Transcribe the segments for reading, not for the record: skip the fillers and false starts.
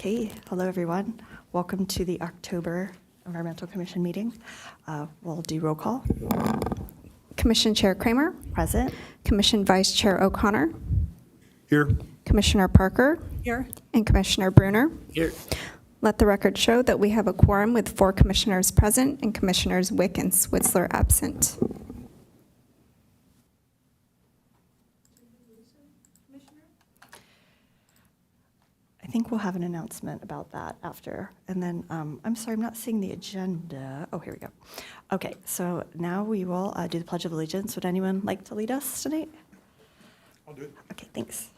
Okay, hello everyone. Welcome to the October Environmental Commission meeting. We'll do roll call. Commission Chair Kramer. Present. Commission Vice Chair O'Connor. Here. Commissioner Parker. Here. And Commissioner Bruner. Here. Let the record show that we have a quorum with 4 commissioners present and Commissioners Wick and Switzler absent. I think we'll have an announcement about that after. And then, I'm sorry, I'm not seeing the agenda. Oh, here we go. Okay, so now we will do the Pledge of Allegiance. Would anyone like to lead us tonight? I'll do it. Okay, thanks.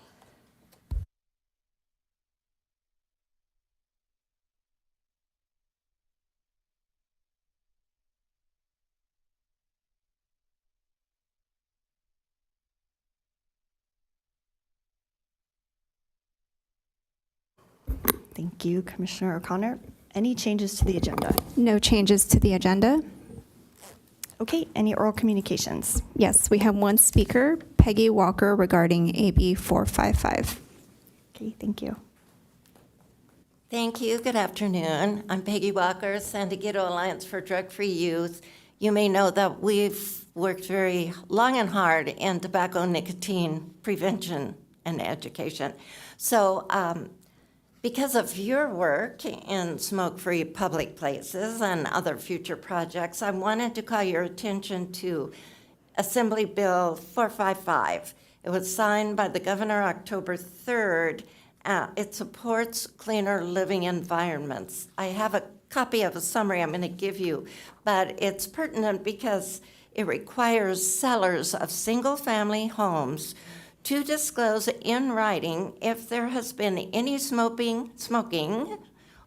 Thank you, Commissioner O'Connor. Any changes to the agenda? No changes to the agenda. Okay, any oral communications? Yes, we have one speaker, Peggy Walker, regarding AB 455. Okay, thank you. Thank you. Good afternoon. I'm Peggy Walker, San Diego Alliance for Drug-Free Youth. You may know that we've worked very long and hard in tobacco nicotine prevention and education. So because of your work in smoke-free public places and other future projects, I wanted to call your attention to Assembly Bill 455. It was signed by the governor October 3rd. It supports cleaner living environments. I have a copy of a summary I'm going to give you, but it's pertinent because it requires sellers of single-family homes to disclose in writing if there has been any smoking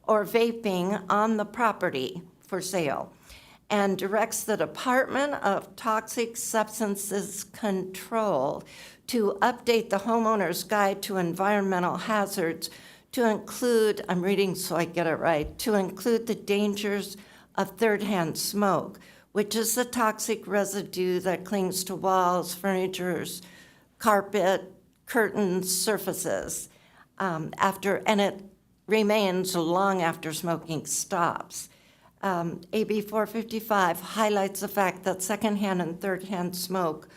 or vaping on the property for sale, and directs the Department of Toxic Substances Control to update the homeowner's guide to environmental hazards to include, I'm reading so I get it right, to include the dangers of third-hand smoke, which is the toxic residue that clings to walls, furniture, carpet, curtains, surfaces, and it remains long after smoking stops. AB 455 highlights the fact that secondhand and third-hand smoke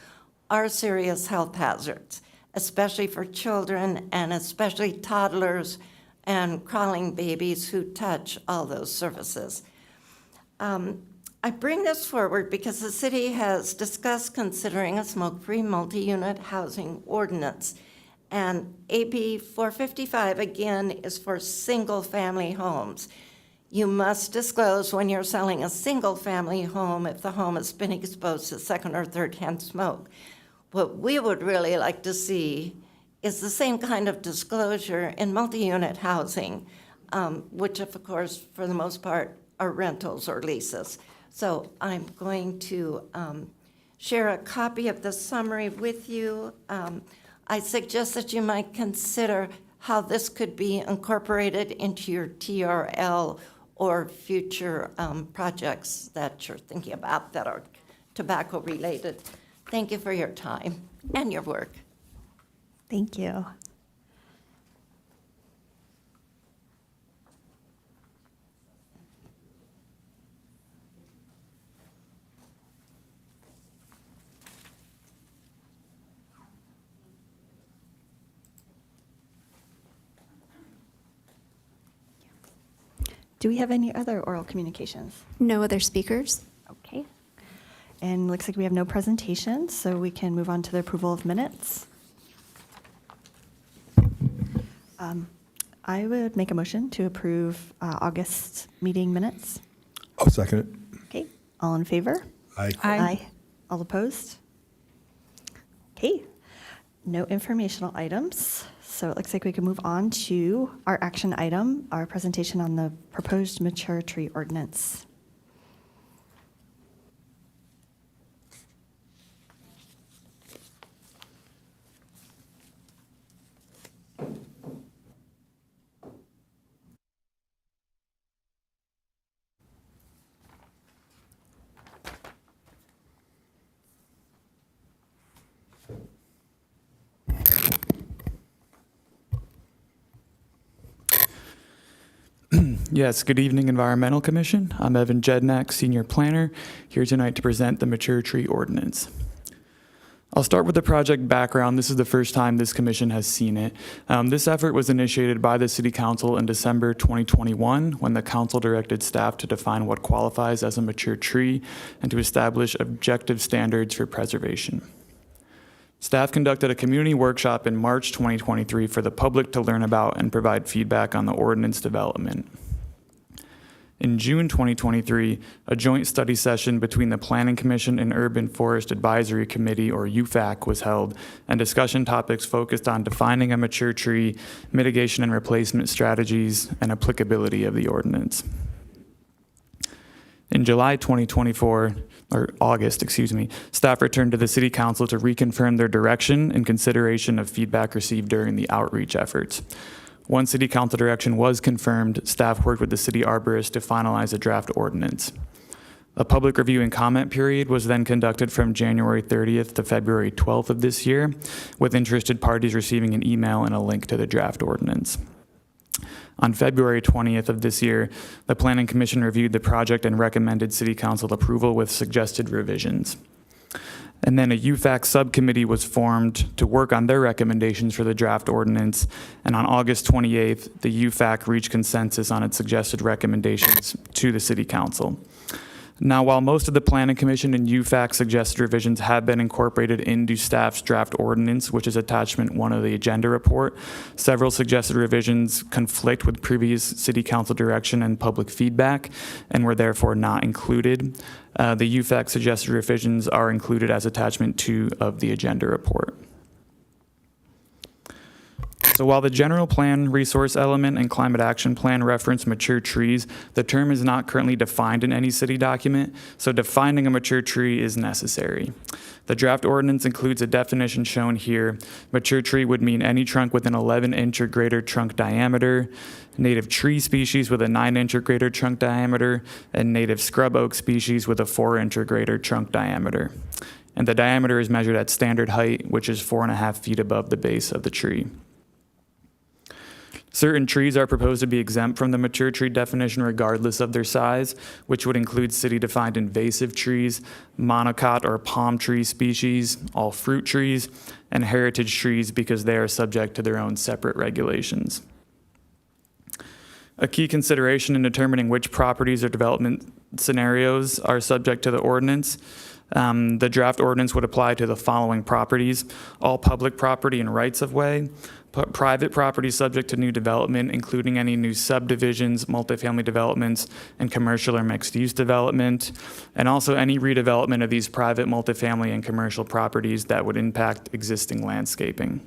are serious health hazards, especially for children and especially toddlers and crawling babies who touch all those surfaces. I bring this forward because the city has discussed considering a smoke-free multi-unit housing ordinance. And AB 455, again, is for single-family homes. You must disclose when you're selling a single-family home if the home has been exposed to second or third-hand smoke. What we would really like to see is the same kind of disclosure in multi-unit housing, which, of course, for the most part, are rentals or leases. So I'm going to share a copy of the summary with you. I suggest that you might consider how this could be incorporated into your TRL or future projects that you're thinking about that are tobacco related. Thank you for your time and your work. Thank you. Do we have any other oral communications? No other speakers. Okay. And looks like we have no presentations, so we can move on to the approval of minutes. I would make a motion to approve August meeting minutes. I'll second it. Okay, all in favor? Aye. Aye. All opposed? Okay, no informational items. So it looks like we can move on to our action item, our presentation on the proposed mature tree ordinance. Yes, good evening, Environmental Commission. I'm Evan Jednak, Senior Planner, here tonight to present the Mature Tree Ordinance. I'll start with the project background. This is the first time this commission has seen it. This effort was initiated by the City Council in December 2021 when the council directed staff to define what qualifies as a mature tree and to establish objective standards for preservation. Staff conducted a community workshop in March 2023 for the public to learn about and provide feedback on the ordinance development. In June 2023, a joint study session between the Planning Commission and Urban Forest Advisory Committee, or UFAC, was held, and discussion topics focused on defining a mature tree, mitigation and replacement strategies, and applicability of the ordinance. In July 2024, or August, staff returned to the City Council to reconfirm their direction in consideration of feedback received during the outreach efforts. Once City Council direction was confirmed, staff worked with the City Arborist to finalize a draft ordinance. A public review and comment period was then conducted from January 30th to February 12th of this year, with interested parties receiving an email and a link to the draft ordinance. On February 20th of this year, the Planning Commission reviewed the project and recommended City Council approval with suggested revisions. And then a UFAC subcommittee was formed to work on their recommendations for the draft ordinance. And on August 28th, the UFAC reached consensus on its suggested recommendations to the City Council. Now, while most of the Planning Commission and UFAC suggested revisions have been incorporated into staff's draft ordinance, which is attachment 1 of the agenda report, several suggested revisions conflict with previous City Council direction and public feedback and were therefore not included. The UFAC suggested revisions are included as attachment 2 of the agenda report. So while the general plan, resource element, and climate action plan reference mature trees, the term is not currently defined in any city document, so defining a mature tree is necessary. The draft ordinance includes a definition shown here. Mature tree would mean any trunk with an 11-inch or greater trunk diameter, native tree species with a 9-inch or greater trunk diameter, and native scrub oak species with a 4-inch or greater trunk diameter. And the diameter is measured at standard height, which is 4.5 feet above the base of the tree. Certain trees are proposed to be exempt from the mature tree definition regardless of their size, which would include city-defined invasive trees, monocot or palm tree species, all fruit trees, and heritage trees because they are subject to their own separate regulations. A key consideration in determining which properties or development scenarios are subject to the ordinance. The draft ordinance would apply to the following properties: all public property and rights of way, private property subject to new development, including any new subdivisions, multifamily developments, and commercial or mixed-use development, and also any redevelopment of these private multifamily and commercial properties that would impact existing landscaping.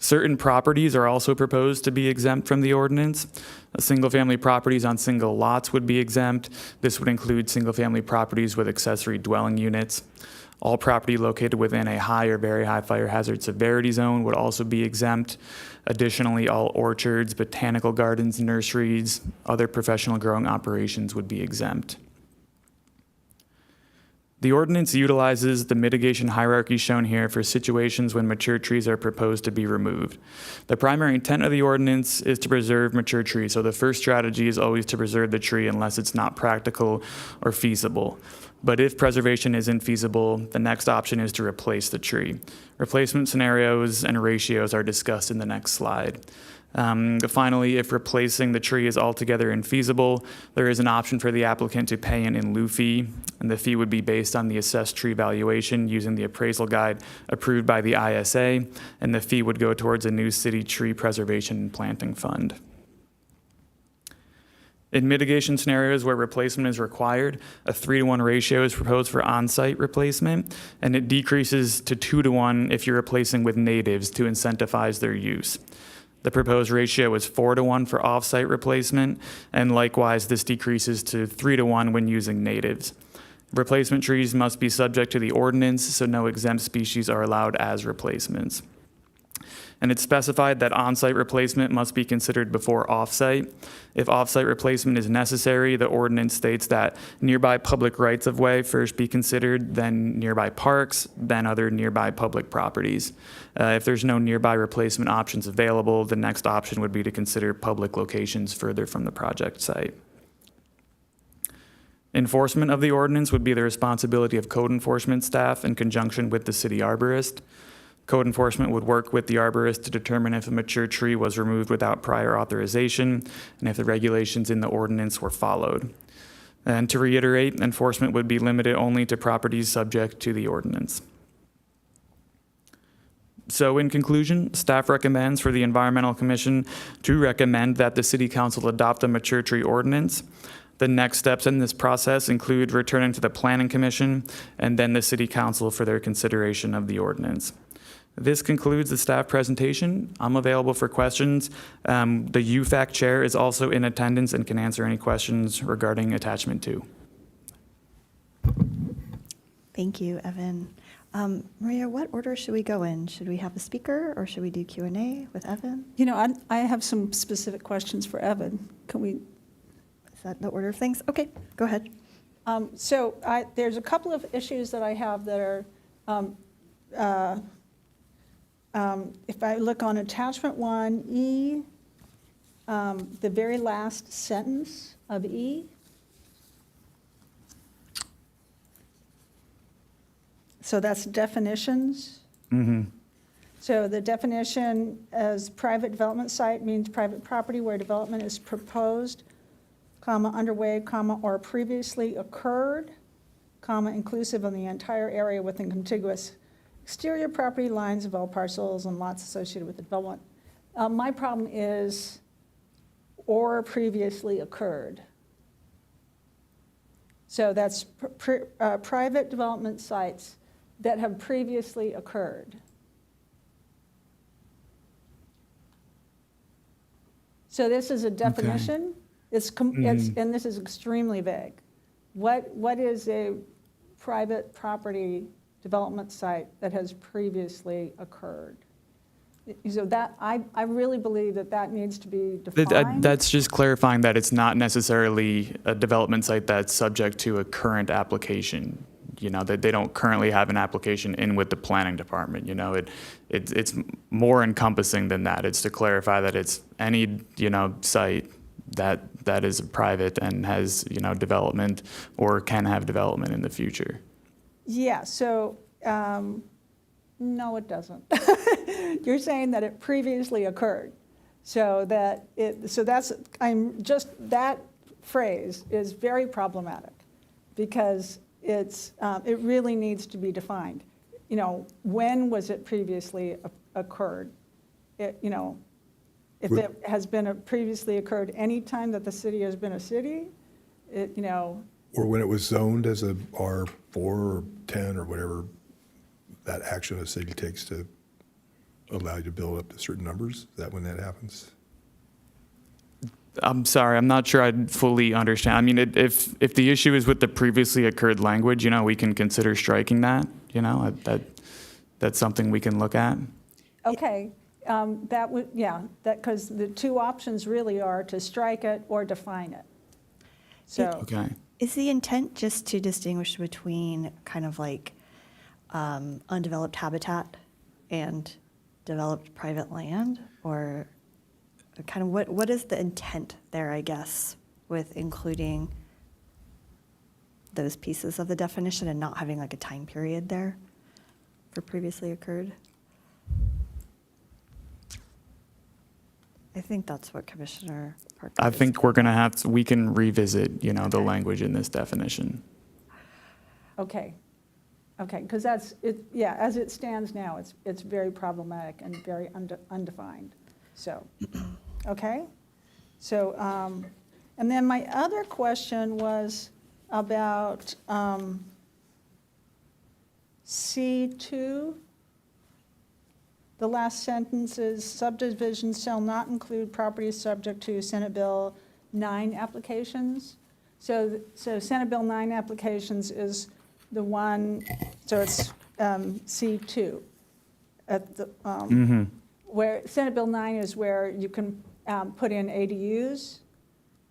Certain properties are also proposed to be exempt from the ordinance. Single-family properties on single lots would be exempt. This would include single-family properties with accessory dwelling units. All property located within a high or very high fire hazard severity zone would also be exempt. Additionally, all orchards, botanical gardens, nurseries, other professional growing operations would be exempt. The ordinance utilizes the mitigation hierarchy shown here for situations when mature trees are proposed to be removed. The primary intent of the ordinance is to preserve mature trees, so the first strategy is always to preserve the tree unless it's not practical or feasible. But if preservation isn't feasible, the next option is to replace the tree. Replacement scenarios and ratios are discussed in the next slide. Finally, if replacing the tree is altogether infeasible, there is an option for the applicant to pay an in lieu fee, and the fee would be based on the assessed tree valuation using the appraisal guide approved by the ISA, and the fee would go towards a new city tree preservation and planting fund. In mitigation scenarios where replacement is required, a 3-to-1 ratio is proposed for on-site replacement, and it decreases to 2-to-1 if you're replacing with natives to incentivize their use. The proposed ratio is 4-to-1 for off-site replacement, and likewise, this decreases to 3-to-1 when using natives. Replacement trees must be subject to the ordinance, so no exempt species are allowed as replacements. And it's specified that on-site replacement must be considered before off-site. If off-site replacement is necessary, the ordinance states that nearby public rights-of-way first be considered, then nearby parks, then other nearby public properties. If there's no nearby replacement options available, the next option would be to consider public locations further from the project site. Enforcement of the ordinance would be the responsibility of code enforcement staff in conjunction with the city arborist. Code enforcement would work with the arborist to determine if a mature tree was removed without prior authorization and if the regulations in the ordinance were followed. And to reiterate, enforcement would be limited only to properties subject to the ordinance. So in conclusion, staff recommends for the Environmental Commission to recommend that the City Council adopt a mature tree ordinance. The next steps in this process include returning to the Planning Commission and then the City Council for their consideration of the ordinance. This concludes the staff presentation. I'm available for questions. The UFAC chair is also in attendance and can answer any questions regarding attachment 2. Thank you, Evan. Maria, what order should we go in? Should we have a speaker or should we do Q&A with Evan? You know, I have some specific questions for Evan. Can we? Is that the order of things? Okay, go ahead. There's a couple of issues that I have that are, if I look on attachment 1E, the very last sentence of E. So that's definitions. So the definition as private development site means private property where development is proposed, comma, underway, comma, or previously occurred, comma, inclusive of the entire area within contiguous exterior property lines of all parcels and lots associated with the development. My problem is, or previously occurred. So that's private development sites that have previously occurred. So this is a definition. And this is extremely vague. What is a private property development site that has previously occurred? So that, I really believe that needs to be defined. That's just clarifying that it's not necessarily a development site that's subject to a current application. You know, that they don't currently have an application in with the planning department. You know, it's more encompassing than that. It's to clarify that it's any, site that is private and has, development or can have development in the future. Yeah, so no, it doesn't. You're saying that it previously occurred. That phrase is very problematic because it really needs to be defined. When was it previously occurred? If it has been previously occurred any time that the city has been a city, Or when it was zoned as a R4 or 10 or whatever, that action a city takes to allow you to build up to certain numbers? Is that when that happens? I'm sorry, I'm not sure I fully understand. I mean, if the issue is with the previously occurred language, we can consider striking that. That's something we can look at. Okay. That would, because the two options really are to strike it or define it. Okay. Is the intent just to distinguish between kind of like undeveloped habitat and developed private land? Or kind of what is the intent there, I guess, with including those pieces of the definition and not having like a time period there for previously occurred? I think that's what Commissioner Parker I is think we're going to we can revisit, the language in this definition. Okay, because that's it. Yeah, as it stands now, it's very problematic and very undefined. So, okay. So, and then my other question was about C2. The last sentence is subdivisions shall not include properties subject to Senate Bill 9 applications. So Senate Bill 9 applications is the one, so it's C2. where Senate Bill 9 is where you can put in ADUs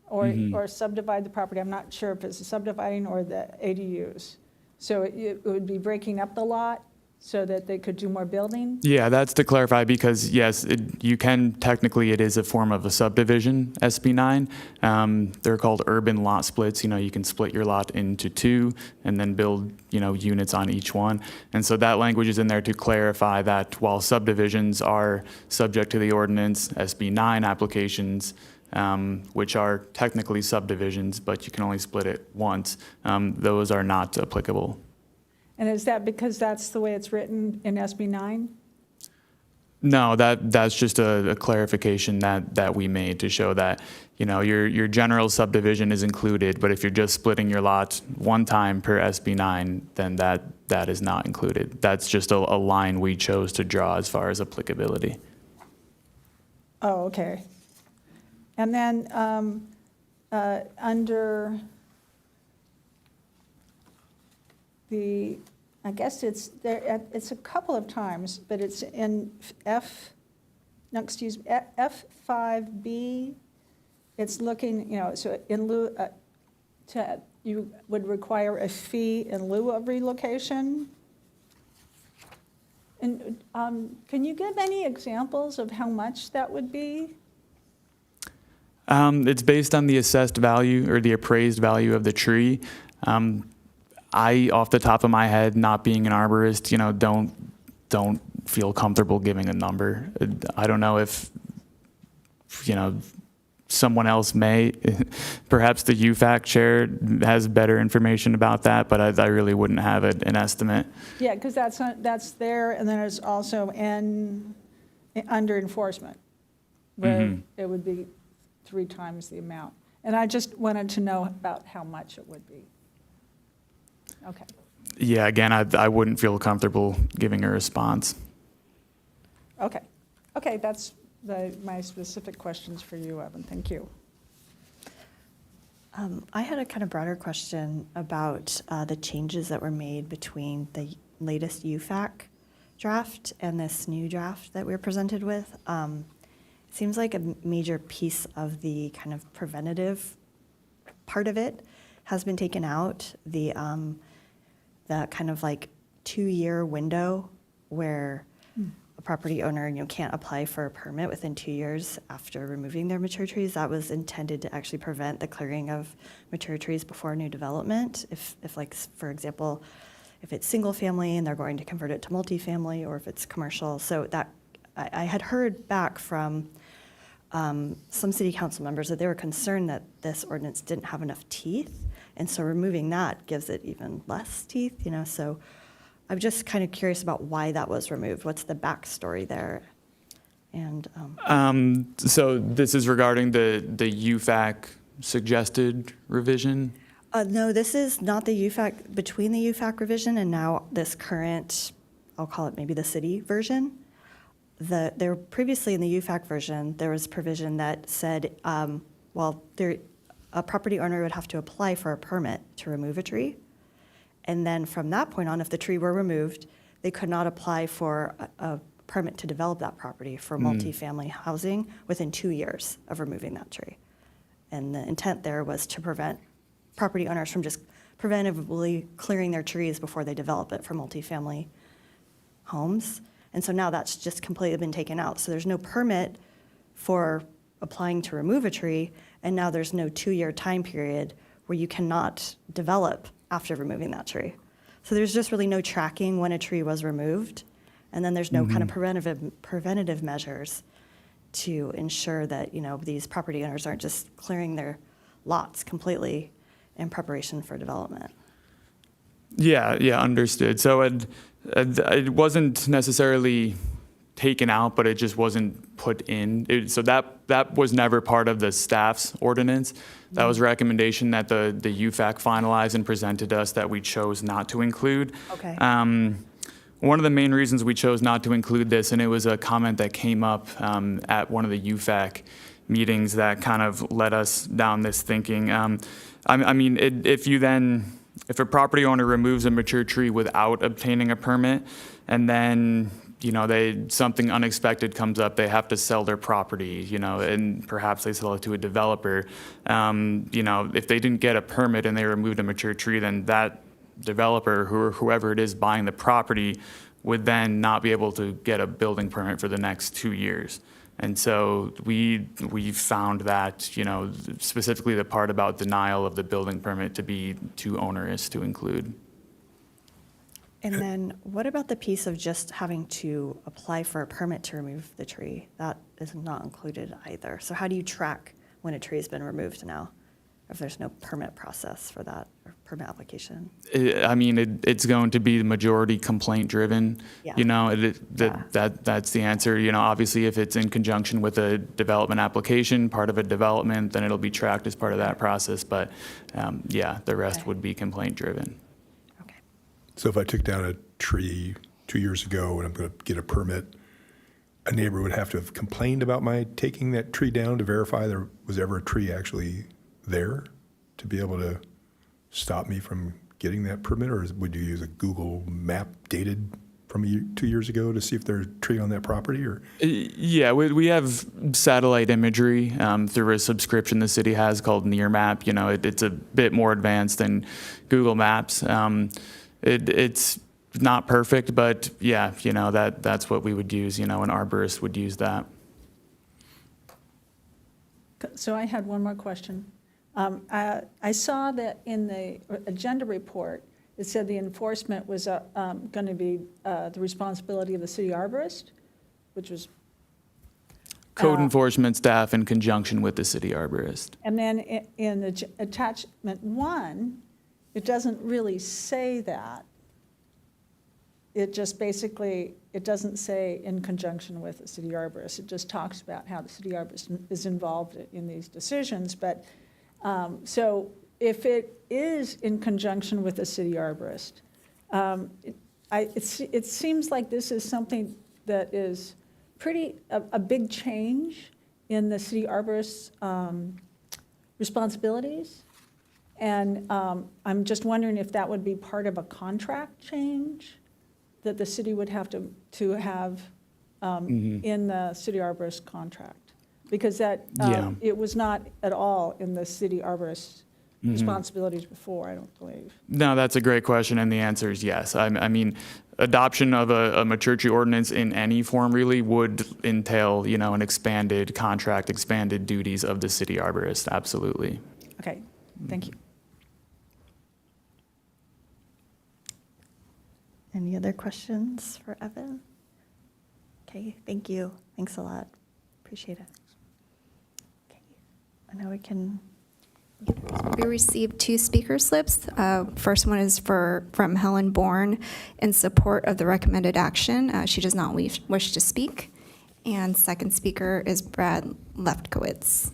or subdivide the property. I'm not sure if it's the subdividing or the ADUs. So it would be breaking up the lot so that they could do more building? Yeah, that's to clarify because yes, you can technically, it is a form of a subdivision, SB 9. They're called urban lot splits. You can split your lot into two and then build, units on each one. And so that language is in there to clarify that while subdivisions are subject to the ordinance, SB 9 applications, which are technically subdivisions, but you can only split it once, those are not applicable. And is that because that's the way it's written in SB 9? No, that's just a clarification that we made to show that, your general subdivision is included, but if you're just splitting your lot one time per SB 9, then that is not included. That's just a line we chose to draw as far as applicability. Oh, okay. And then under I guess it's there. It's a couple of times, but it's in F5B. It's looking, so in lieu, you would require a fee in lieu of relocation. And can you give any examples of how much that would be? It's based on the assessed value or the appraised value of the tree. I, off the top of my head, not being an arborist, don't feel comfortable giving a number. I don't know if, someone else may. Perhaps the UFAC chair has better information about that, but I really wouldn't have an estimate. Yeah, because that's there, and then there's also under enforcement, where it would be 3 times the amount. And I just wanted to know about how much it would be. Okay. Yeah, again, I wouldn't feel comfortable giving a response. Okay. Okay, that's my specific questions for you, Evan. Thank you. I had a kind of broader question about the changes that were made between the latest UFAC draft and this new draft that we're presented with. It seems like a major piece of the kind of preventative part of it has been taken out. The kind of like 2-year window where a property owner can't apply for a permit within 2 years after removing their mature trees. That was intended to actually prevent the clearing of mature trees before new development. If like, for example, if it's single family and they're going to convert it to multifamily, or if it's commercial. So that I had heard back from some city council members that they were concerned that this ordinance didn't have enough teeth. And so removing that gives it even less teeth, so I'm just kind of curious about why that was removed. What's the backstory there? And So this is regarding the UFAC suggested revision? no, this is not the UFAC, between the UFAC revision and now this current, I'll call it maybe the city version. There previously in the UFAC version, there was provision that said, a property owner would have to apply for a permit to remove a tree. And then from that point on, if the tree were removed, they could not apply for a permit to develop that property for multifamily housing within 2 years of removing that tree. And the intent there was to prevent property owners from just preventively clearing their trees before they develop it for multifamily homes. And so now that's just completely been taken out. So there's no permit for applying to remove a tree, and now there's no 2-year time period where you cannot develop after removing that tree. So there's just really no tracking when a tree was removed, and then there's no kind of preventative measures to ensure that these property owners aren't just clearing their lots completely in preparation for development. Yeah, understood. So it wasn't necessarily taken out, but it just wasn't put in. So that was never part of the staff's ordinance. That was a recommendation that the UFAC finalized and presented to us that we chose not to include. Okay. One of the main reasons we chose not to include this, and it was a comment that came up at one of the UFAC meetings that kind of led us down this thinking. If a property owner removes a mature tree without obtaining a permit, and then something unexpected comes up, they have to sell their property, and perhaps they sell it to a developer. If they didn't get a permit and they removed a mature tree, then that developer, whoever it is buying the property, would then not be able to get a building permit for the next 2 years. And so we found that, specifically the part about denial of the building permit to be too onerous to include. And then what about the piece of just having to apply for a permit to remove the tree? That is not included either. So how do you track when a tree has been removed now, if there's no permit process for that or permit application? It's going to be the majority complaint driven. Yeah. That's the answer. Obviously, if it's in conjunction with a development application, part of a development, then it'll be tracked as part of that process. But the rest Okay. would be complaint driven. Okay. So if I took down a tree 2 years ago and I'm going to get a permit, a neighbor would have to have complained about my taking that tree down to verify there was ever a tree actually there to be able to stop me from getting that permit? Or would you use a Google map dated from 2 years ago to see if there's a tree on that property? Or Yeah, we have satellite imagery through a subscription the city has called Nearmap. It's a bit more advanced than Google Maps. It's not perfect, but that's what we would use. An arborist would use that. So I had one more question. I saw that in the agenda report, it said the enforcement was going to be the responsibility of the city arborist, which was, Code enforcement staff in conjunction with the city arborist. and then in the attachment 1, it doesn't really say that. It just basically, it doesn't say in conjunction with the city arborist. It just talks about how the city arborist is involved in these decisions. But so if it is in conjunction with the city arborist, it seems like this is something that is a big change in the city arborist's responsibilities. And I'm just wondering if that would be part of a contract change that the city would have to have in the city arborist contract. Because that, Yeah. it was not at all in the city arborist's responsibilities before, I don't believe. No, that's a great question, and the answer is yes. Adoption of a mature tree ordinance in any form really would entail, an expanded contract, expanded duties of the city arborist, absolutely. Okay, thank you. Any other questions for Evan? Okay, thank you. Thanks a lot. Appreciate it. Okay, I know we can. We received 2 speaker slips. First one is from Helen Bourne in support of the recommended action. She does not wish to speak. And second speaker is Brad Lefkowitz.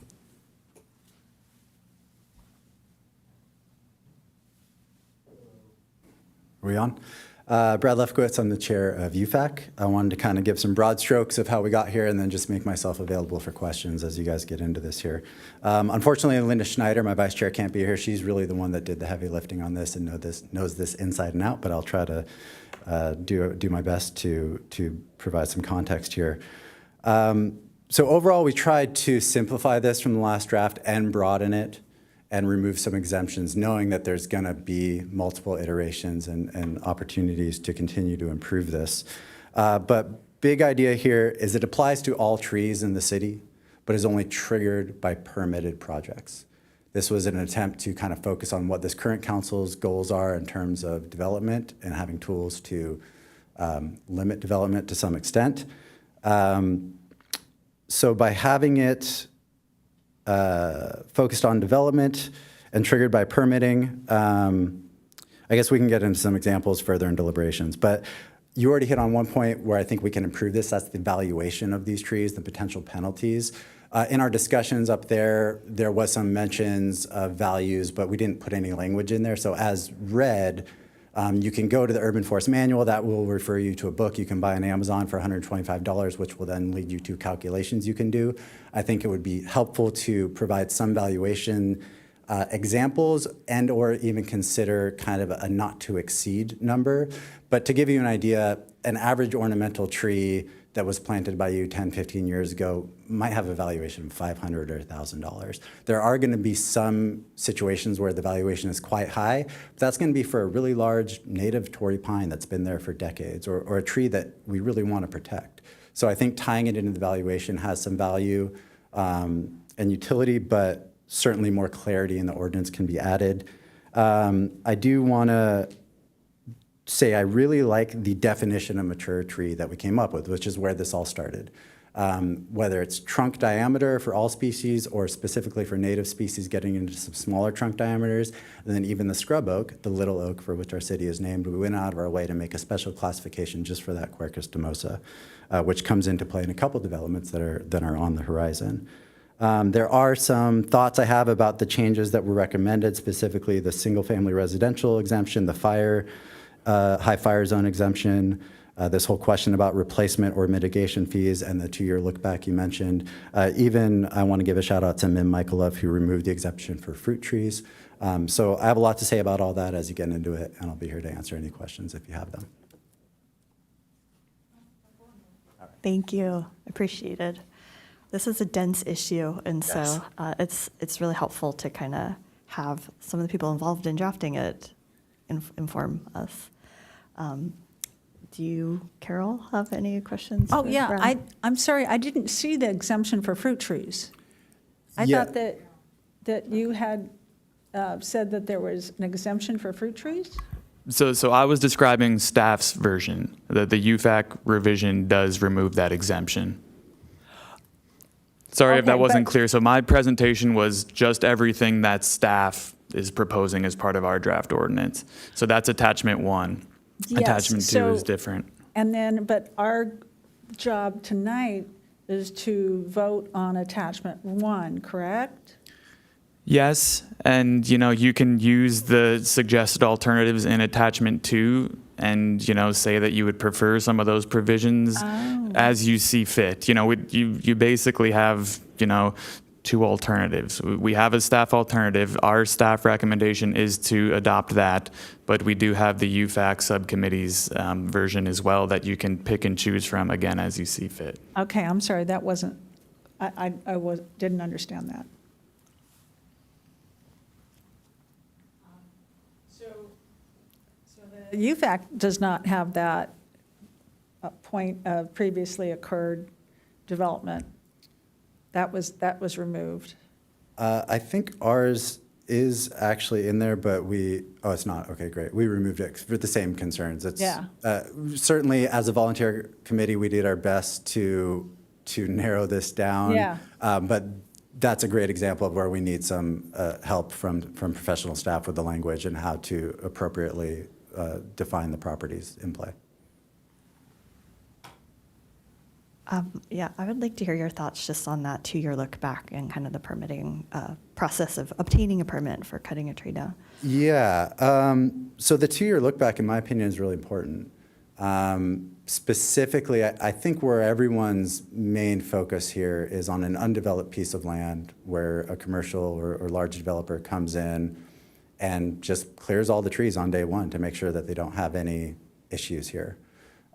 Are we on? Brad Lefkowitz, I'm the chair of UFAC. I wanted to kind of give some broad strokes of how we got here and then just make myself available for questions as you guys get into this here. Unfortunately, Linda Schneider, my vice chair, can't be here. She's really the one that did the heavy lifting on this and knows this inside and out, but I'll try to do my best to provide some context here. So overall, we tried to simplify this from the last draft and broaden it and remove some exemptions, knowing that there's going to be multiple iterations and opportunities to continue to improve this. But big idea here is it applies to all trees in the city, but is only triggered by permitted projects. This was an attempt to kind of focus on what this current council's goals are in terms of development and having tools to limit development to some extent. So by having it focused on development and triggered by permitting, I guess we can get into some examples further in deliberations. But you already hit on one point where I think we can improve this. That's the valuation of these trees, the potential penalties. In our discussions up there, there was some mentions of values, but we didn't put any language in there. So as read, you can go to the Urban Forest Manual. That will refer you to a book you can buy on Amazon for $125, which will then lead you to calculations you can do. I think it would be helpful to provide some valuation examples and or even consider kind of a not to exceed number. But to give you an idea, an average ornamental tree that was planted by you 10, 15 years ago might have a valuation of $500 or $1,000. There are going to be some situations where the valuation is quite high, but that's going to be for a really large native Torrey pine that's been there for decades, or a tree that we really want to protect. So I think tying it into the valuation has some value and utility, but certainly more clarity in the ordinance can be added. I do want to say I really like the definition of mature tree that we came up with, which is where this all started. Whether it's trunk diameter for all species or specifically for native species getting into some smaller trunk diameters, and then even the scrub oak, the little oak for which our city is named, we went out of our way to make a special classification just for that Quercus domosa, which comes into play in a couple developments that are on the horizon. There are some thoughts I have about the changes that were recommended, specifically the single-family residential exemption, the high fire zone exemption, this whole question about replacement or mitigation fees, and the 2-year look back you mentioned. Even I want to give a shout out to Mim Michaelov, who removed the exemption for fruit trees. So I have a lot to say about all that as you get into it, and I'll be here to answer any questions if you have them. Thank you. Appreciated. This is a dense issue, and so it's really helpful to kind of have some of the people involved in drafting it inform us. Do you, Carol, have any questions? Oh, for yeah, Brad? I'm sorry, I didn't see the exemption for fruit trees. I Yeah. thought that you had said that there was an exemption for fruit trees? So I was describing staff's version. The UFAC revision does remove that exemption. Sorry if Okay, that wasn't but- clear. So my presentation was just everything that staff is proposing as part of our draft ordinance. So that's attachment 1. Yes, Attachment 2 so- is different. And then, but our job tonight is to vote on attachment 1, correct? Yes, and you can use the suggested alternatives in attachment 2 and say that you would prefer some of those provisions as you see fit. You basically have 2 alternatives. We have a staff alternative. Our staff recommendation is to adopt that, but we do have the UFAC subcommittee's version as well that you can pick and choose from, again, as you see fit. Okay, I'm sorry, that wasn't, I didn't understand that. The UFAC does not have that point of previously occurred development. That was removed. I think ours is actually in there, but it's not. Okay, great. We removed it for the same concerns. Yeah. Certainly, as a volunteer committee, we did our best to narrow this down. Yeah. But that's a great example of where we need some help from professional staff with the language and how to appropriately define the properties in play. Yeah, I would like to hear your thoughts just on that 2-year look back and kind of the permitting process of obtaining a permit for cutting a tree down. Yeah. So the 2-year look back, in my opinion, is really important. Specifically, I think where everyone's main focus here is on an undeveloped piece of land where a commercial or large developer comes in and just clears all the trees on day 1 to make sure that they don't have any issues here.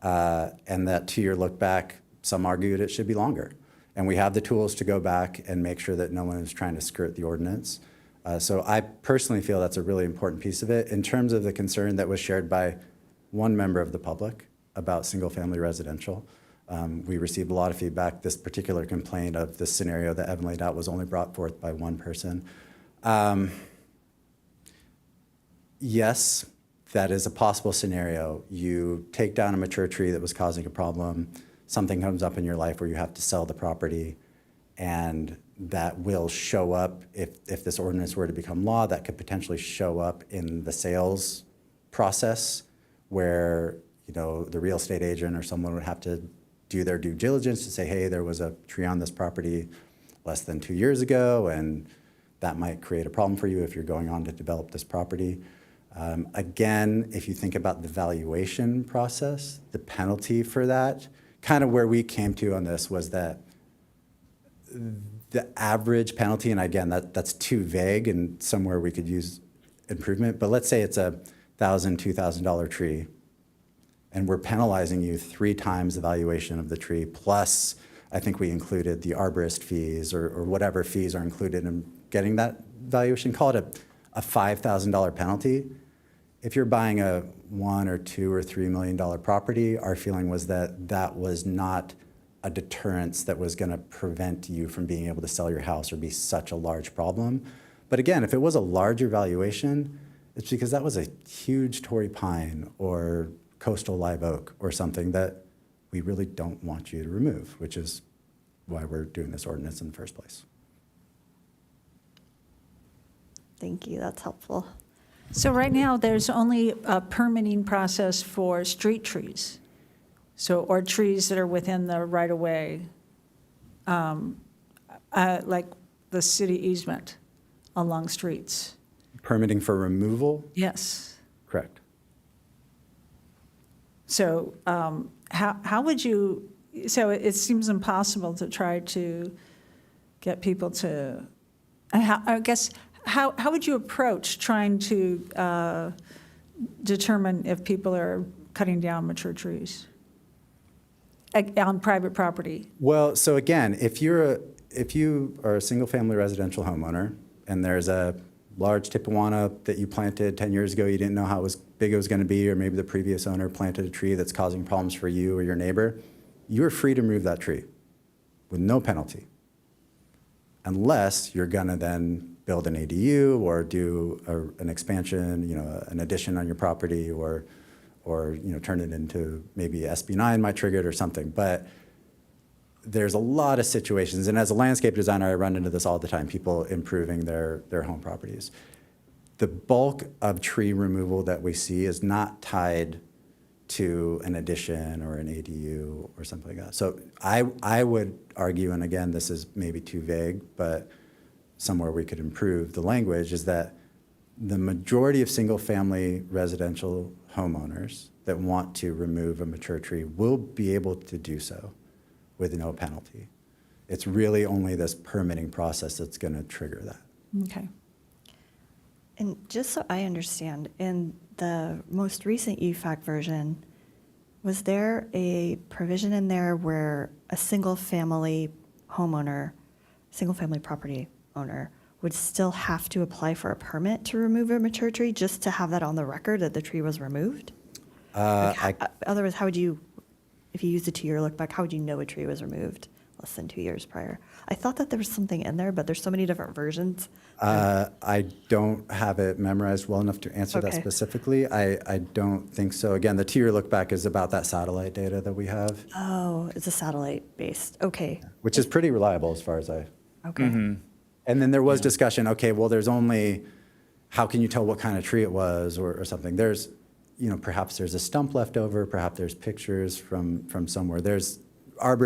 And that 2-year look back, some argued it should be longer. And we have the tools to go back and make sure that no one is trying to skirt the ordinance. So I personally feel that's a really important piece of it. In terms of the concern that was shared by one member of the public about single-family residential, we received a lot of feedback. This particular complaint of this scenario that Evan laid out was only brought forth by one person. Yes, that is a possible scenario. You take down a mature tree that was causing a problem, something comes up in your life where you have to sell the property, and that will show up, if this ordinance were to become law, that could potentially show up in the sales process where, the real estate agent or someone would have to do their due diligence to say, hey, there was a tree on this property less than 2 years ago, and that might create a problem for you if you're going on to develop this property. Again, if you think about the valuation process, the penalty for that, kind of where we came to on this was that the average penalty, and again, that's too vague and somewhere we could use improvement, but let's say it's a $1,000, $2,000 tree, and we're penalizing you 3 times the valuation of the tree, plus I think we included the arborist fees or whatever fees are included in getting that valuation, call it a $5,000 penalty. If you're buying a $1 or $2 or $3 million property, our feeling was that that was not a deterrence that was going to prevent you from being able to sell your house or be such a large problem. But again, if it was a larger valuation, it's because that was a huge Torrey pine or coastal live oak or something that we really don't want you to remove, which is why we're doing this ordinance in the first place. Thank you, that's helpful. So right now, there's only a permitting process for street trees, or trees that are within the right-of-way, like the city easement along streets. Permitting for removal? Yes. Correct. So how would you, so it seems impossible to try to get people to, I guess, how would you approach trying to determine if people are cutting down mature trees on private property? Well, so again, if you are a single-family residential homeowner and there's a large tipuana that you planted 10 years ago, you didn't know how big it was going to be, or maybe the previous owner planted a tree that's causing problems for you or your neighbor, you are free to remove that tree with no penalty, unless you're going to then build an ADU or do an expansion, an addition on your property, or turn it into maybe SB9 might trigger it or something. But there's a lot of situations, and as a landscape designer, I run into this all the time, people improving their home properties. The bulk of tree removal that we see is not tied to an addition or an ADU or something like that. So I would argue, and again, this is maybe too vague, but somewhere we could improve the language, is that the majority of single-family residential homeowners that want to remove a mature tree will be able to do so with no penalty. It's really only this permitting process that's going to trigger that. Okay. And just so I understand, in the most recent UFAC version, was there a provision in there where a single-family homeowner, single-family property owner, would still have to apply for a permit to remove a mature tree, just to have that on the record that the tree was removed? Otherwise, how would you, if you used a 2-year look back, how would you know a tree was removed less than 2 years prior? I thought that there was something in there, but there's so many different versions. I don't have it memorized well enough to answer that Okay. specifically. I don't think so. Again, the 2-year look back is about that satellite data that we have, Oh, it's a satellite-based, okay, which is pretty reliable as far as I. okay. And then there was discussion, okay, well, there's only, how can you tell what kind of tree it was or something? There's, perhaps there's a stump left over, perhaps there's pictures from somewhere. There are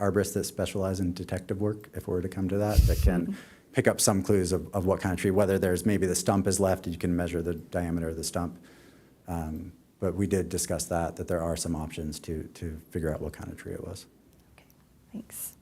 arborists that specialize in detective work, if we were to come to that can pick up some clues of what kind of tree, whether there's maybe the stump is left, you can measure the diameter of the stump. But we did discuss that there are some options to figure out what kind of tree it was. Okay, thanks.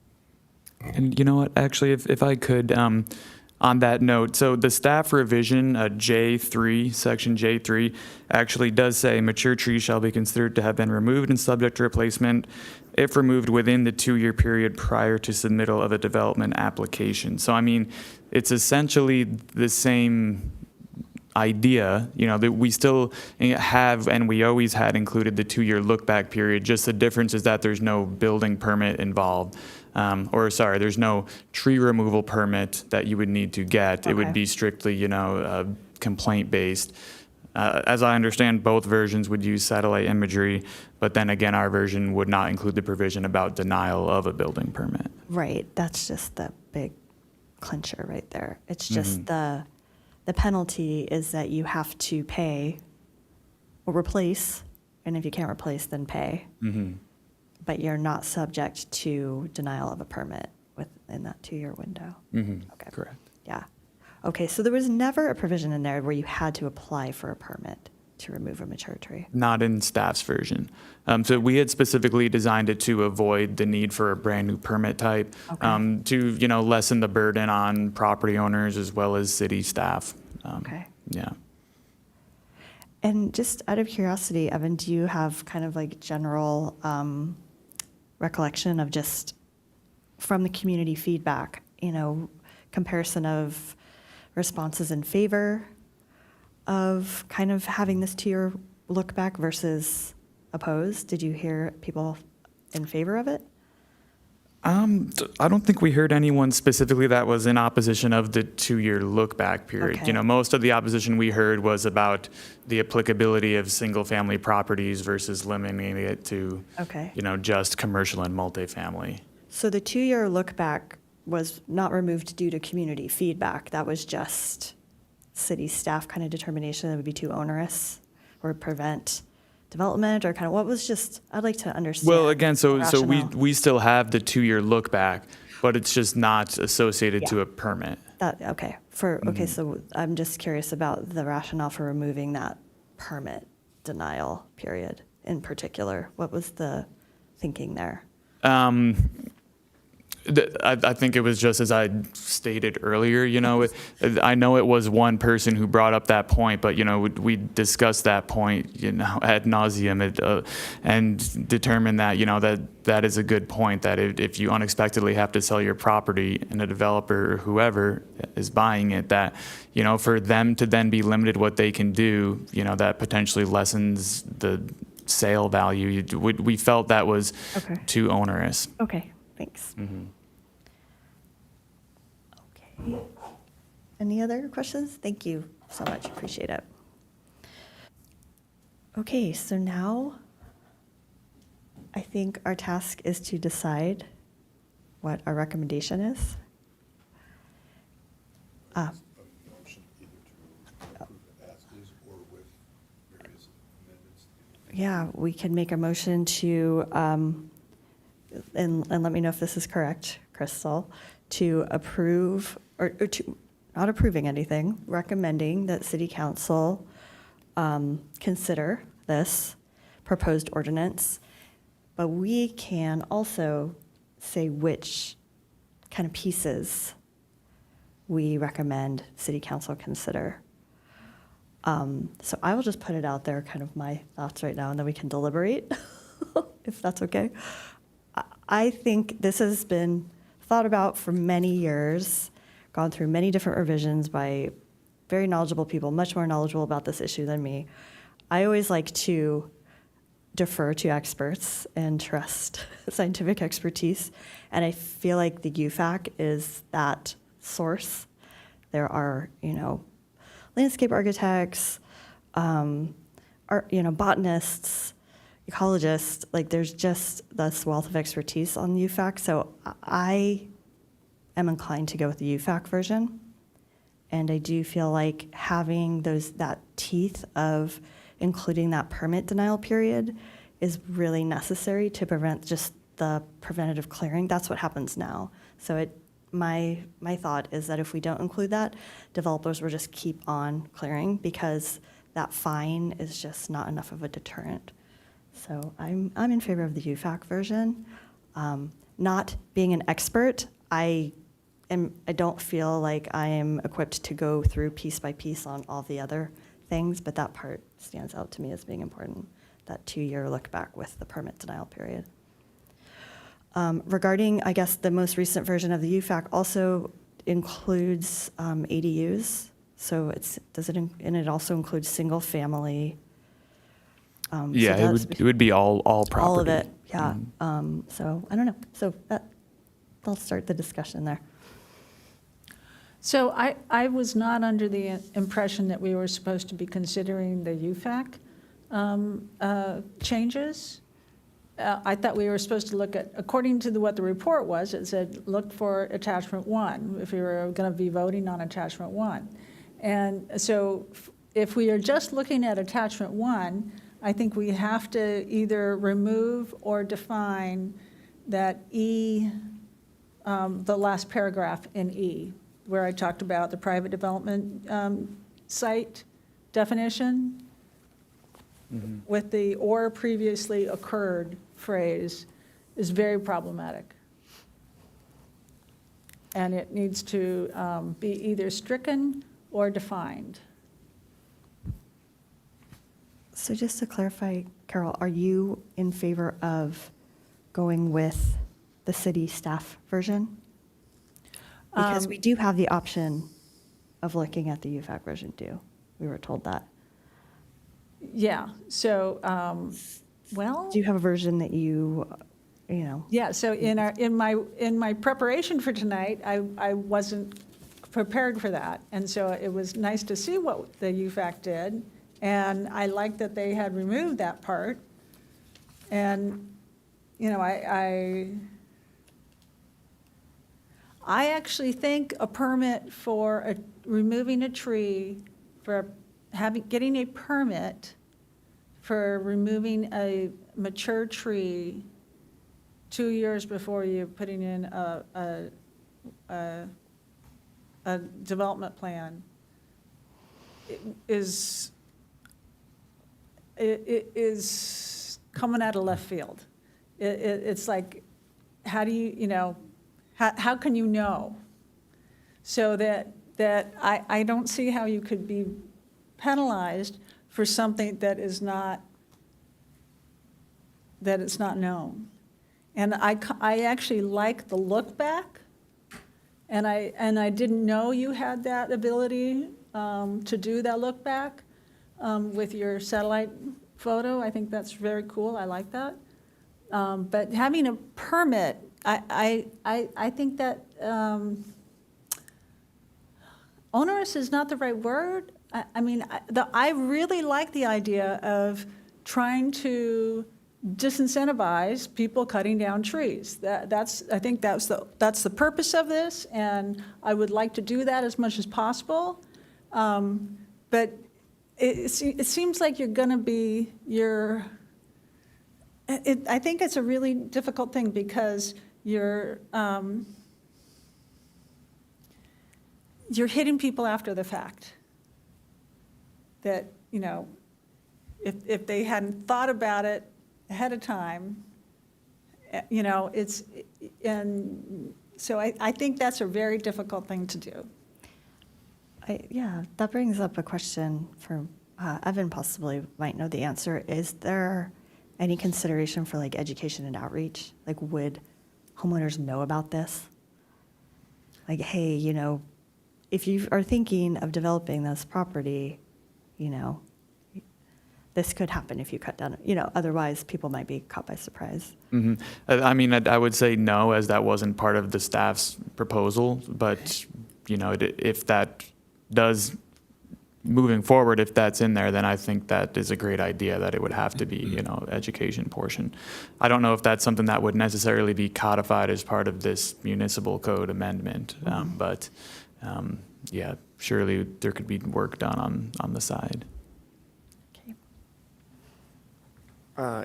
And you know what, actually, if I could, on that note, so the staff revision, J3, section J3, actually does say mature trees shall be considered to have been removed and subject to replacement if removed within the 2-year period prior to submittal of a development application. So, I mean, it's essentially the same idea, that we still have, and we always had included the 2-year look-back period. Just the difference is that there's no building permit involved. There's no tree removal permit that you would need to get. It would Okay. be strictly, complaint-based. As I understand, both versions would use satellite imagery, but then again, our version would not include the provision about denial of a building permit. Right, that's just the big clincher right there. It's just the penalty is that you have to pay or replace, and if you can't replace, then pay. But you're not subject to denial of a permit within that 2-year window. Okay. Correct. Yeah. Okay, so there was never a provision in there where you had to apply for a permit. to remove a mature tree. Not in staff's version. So we had specifically designed it to avoid the need for a brand new permit type, Okay. to, lessen the burden on property owners as well as city staff. Okay. Yeah. And just out of curiosity, Evan, do you have kind of like general recollection of just from the community feedback, comparison of responses in favor of kind of having this 2-year look back versus opposed? Did you hear people in favor of it? I don't think we heard anyone specifically that was in opposition of the 2-year look back period. Okay. Most of the opposition we heard was about the applicability of single family properties versus limiting it to, Okay. just commercial and multifamily. So the 2-year look back was not removed due to community feedback. That was just city staff kind of determination that would be too onerous or prevent development, or kind of what was just, I'd like to understand. Well, again, so the we rationale. we still have the 2-year look back, but it's just not associated to Yeah. a permit. Okay, so I'm just curious about the rationale for removing that permit denial period in particular. What was the thinking there? I think it was just as I stated earlier, I know it was one person who brought up that point, but, we discussed that point, ad nauseum and determined that, that is a good point, that if you unexpectedly have to sell your property and a developer or whoever is buying it, that, for them to then be limited what they can do, that potentially lessens the sale value. We felt that was Okay. too onerous. Okay, thanks. Okay. Any other questions? Thank you so much, appreciate it. Okay, so now I think our task is to decide what our recommendation is. Yeah, we can make a motion to, and let me know if this is correct, Crystal, to approve, or to, not approving anything, recommending that City Council consider this proposed ordinance, but we can also say which kind of pieces we recommend City Council consider. So I will just put it out there, kind of my thoughts right now, and then we can deliberate, if that's okay. I think this has been thought about for many years, gone through many different revisions by very knowledgeable people, much more knowledgeable about this issue than me. I always like to defer to experts and trust scientific expertise, and I feel like the UFAC is that source. There are, landscape architects, botanists, ecologists, like there's just this wealth of expertise on UFAC. So I am inclined to go with the UFAC version. And I do feel like having that teeth of including that permit denial period is really necessary to prevent just the preventative clearing. That's what happens now. So my thought is that if we don't include that, developers will just keep on clearing because that fine is just not enough of a deterrent. So I'm in favor of the UFAC version. Not being an expert, I don't feel like I am equipped to go through piece by piece on all the other things, but that part stands out to me as being important, that 2-year look back with the permit denial period. Regarding, I guess, the most recent version of the UFAC also includes ADUs. So it also includes single family. Yeah, it would be all property. All of it, yeah. So I don't know. So I'll start the discussion there. So I was not under the impression that we were supposed to be considering the UFAC changes. I thought we were supposed to look at, according to what the report was, it said, look for attachment 1, if we were going to be voting on attachment 1. And so if we are just looking at attachment 1, I think we have to either remove or define that E, the last paragraph in E, where I talked about the private development site definition. with the "or previously occurred" phrase is very problematic. And it needs to be either stricken or defined. So just to clarify, Carol, are you in favor of going with the city staff version? Because we do have the option of looking at the UFAC version too. We were told that. Yeah, so, well. Do you have a version that you know? Yeah, so in my preparation for tonight, I wasn't prepared for that. And so it was nice to see what the UFAC did. And I liked that they had removed that part. And, you know, I actually think a permit for removing a tree, for getting a permit for removing a mature tree 2 years before you're putting in a development plan is coming out of left field. It's like, how do you know, how can you know? So that I don't see how you could be penalized for something that is not known. And I actually like the look back, and I didn't know you had that ability to do that look back with your satellite photo. I think that's very cool. I like that. But having a permit, I think that onerous is not the right word. I really like the idea of trying to disincentivize people cutting down trees. I think that's the purpose of this, and I would like to do that as much as possible. But it seems like you're going to be I think it's a really difficult thing because you're hitting people after the fact. That, you know, if they hadn't thought about it ahead of time, you know, and so I think that's a very difficult thing to do. Yeah, that brings up a question for Evan, possibly might know the answer. Is there any consideration for like education and outreach? Like, would homeowners know about this? Like, hey, you know, if you are thinking of developing this property, you know, this could happen if you cut down, you know, otherwise people might be caught by surprise. Mm-hmm. I mean, I would say no, as that wasn't part of the staff's proposal, but, you know, if that does, moving forward, if that's in there, then I think that is a great idea, that it would have to be, you know, education portion. I don't know if that's something that would necessarily be codified as part of this municipal code amendment, but yeah, surely there could be work done on the side. Okay.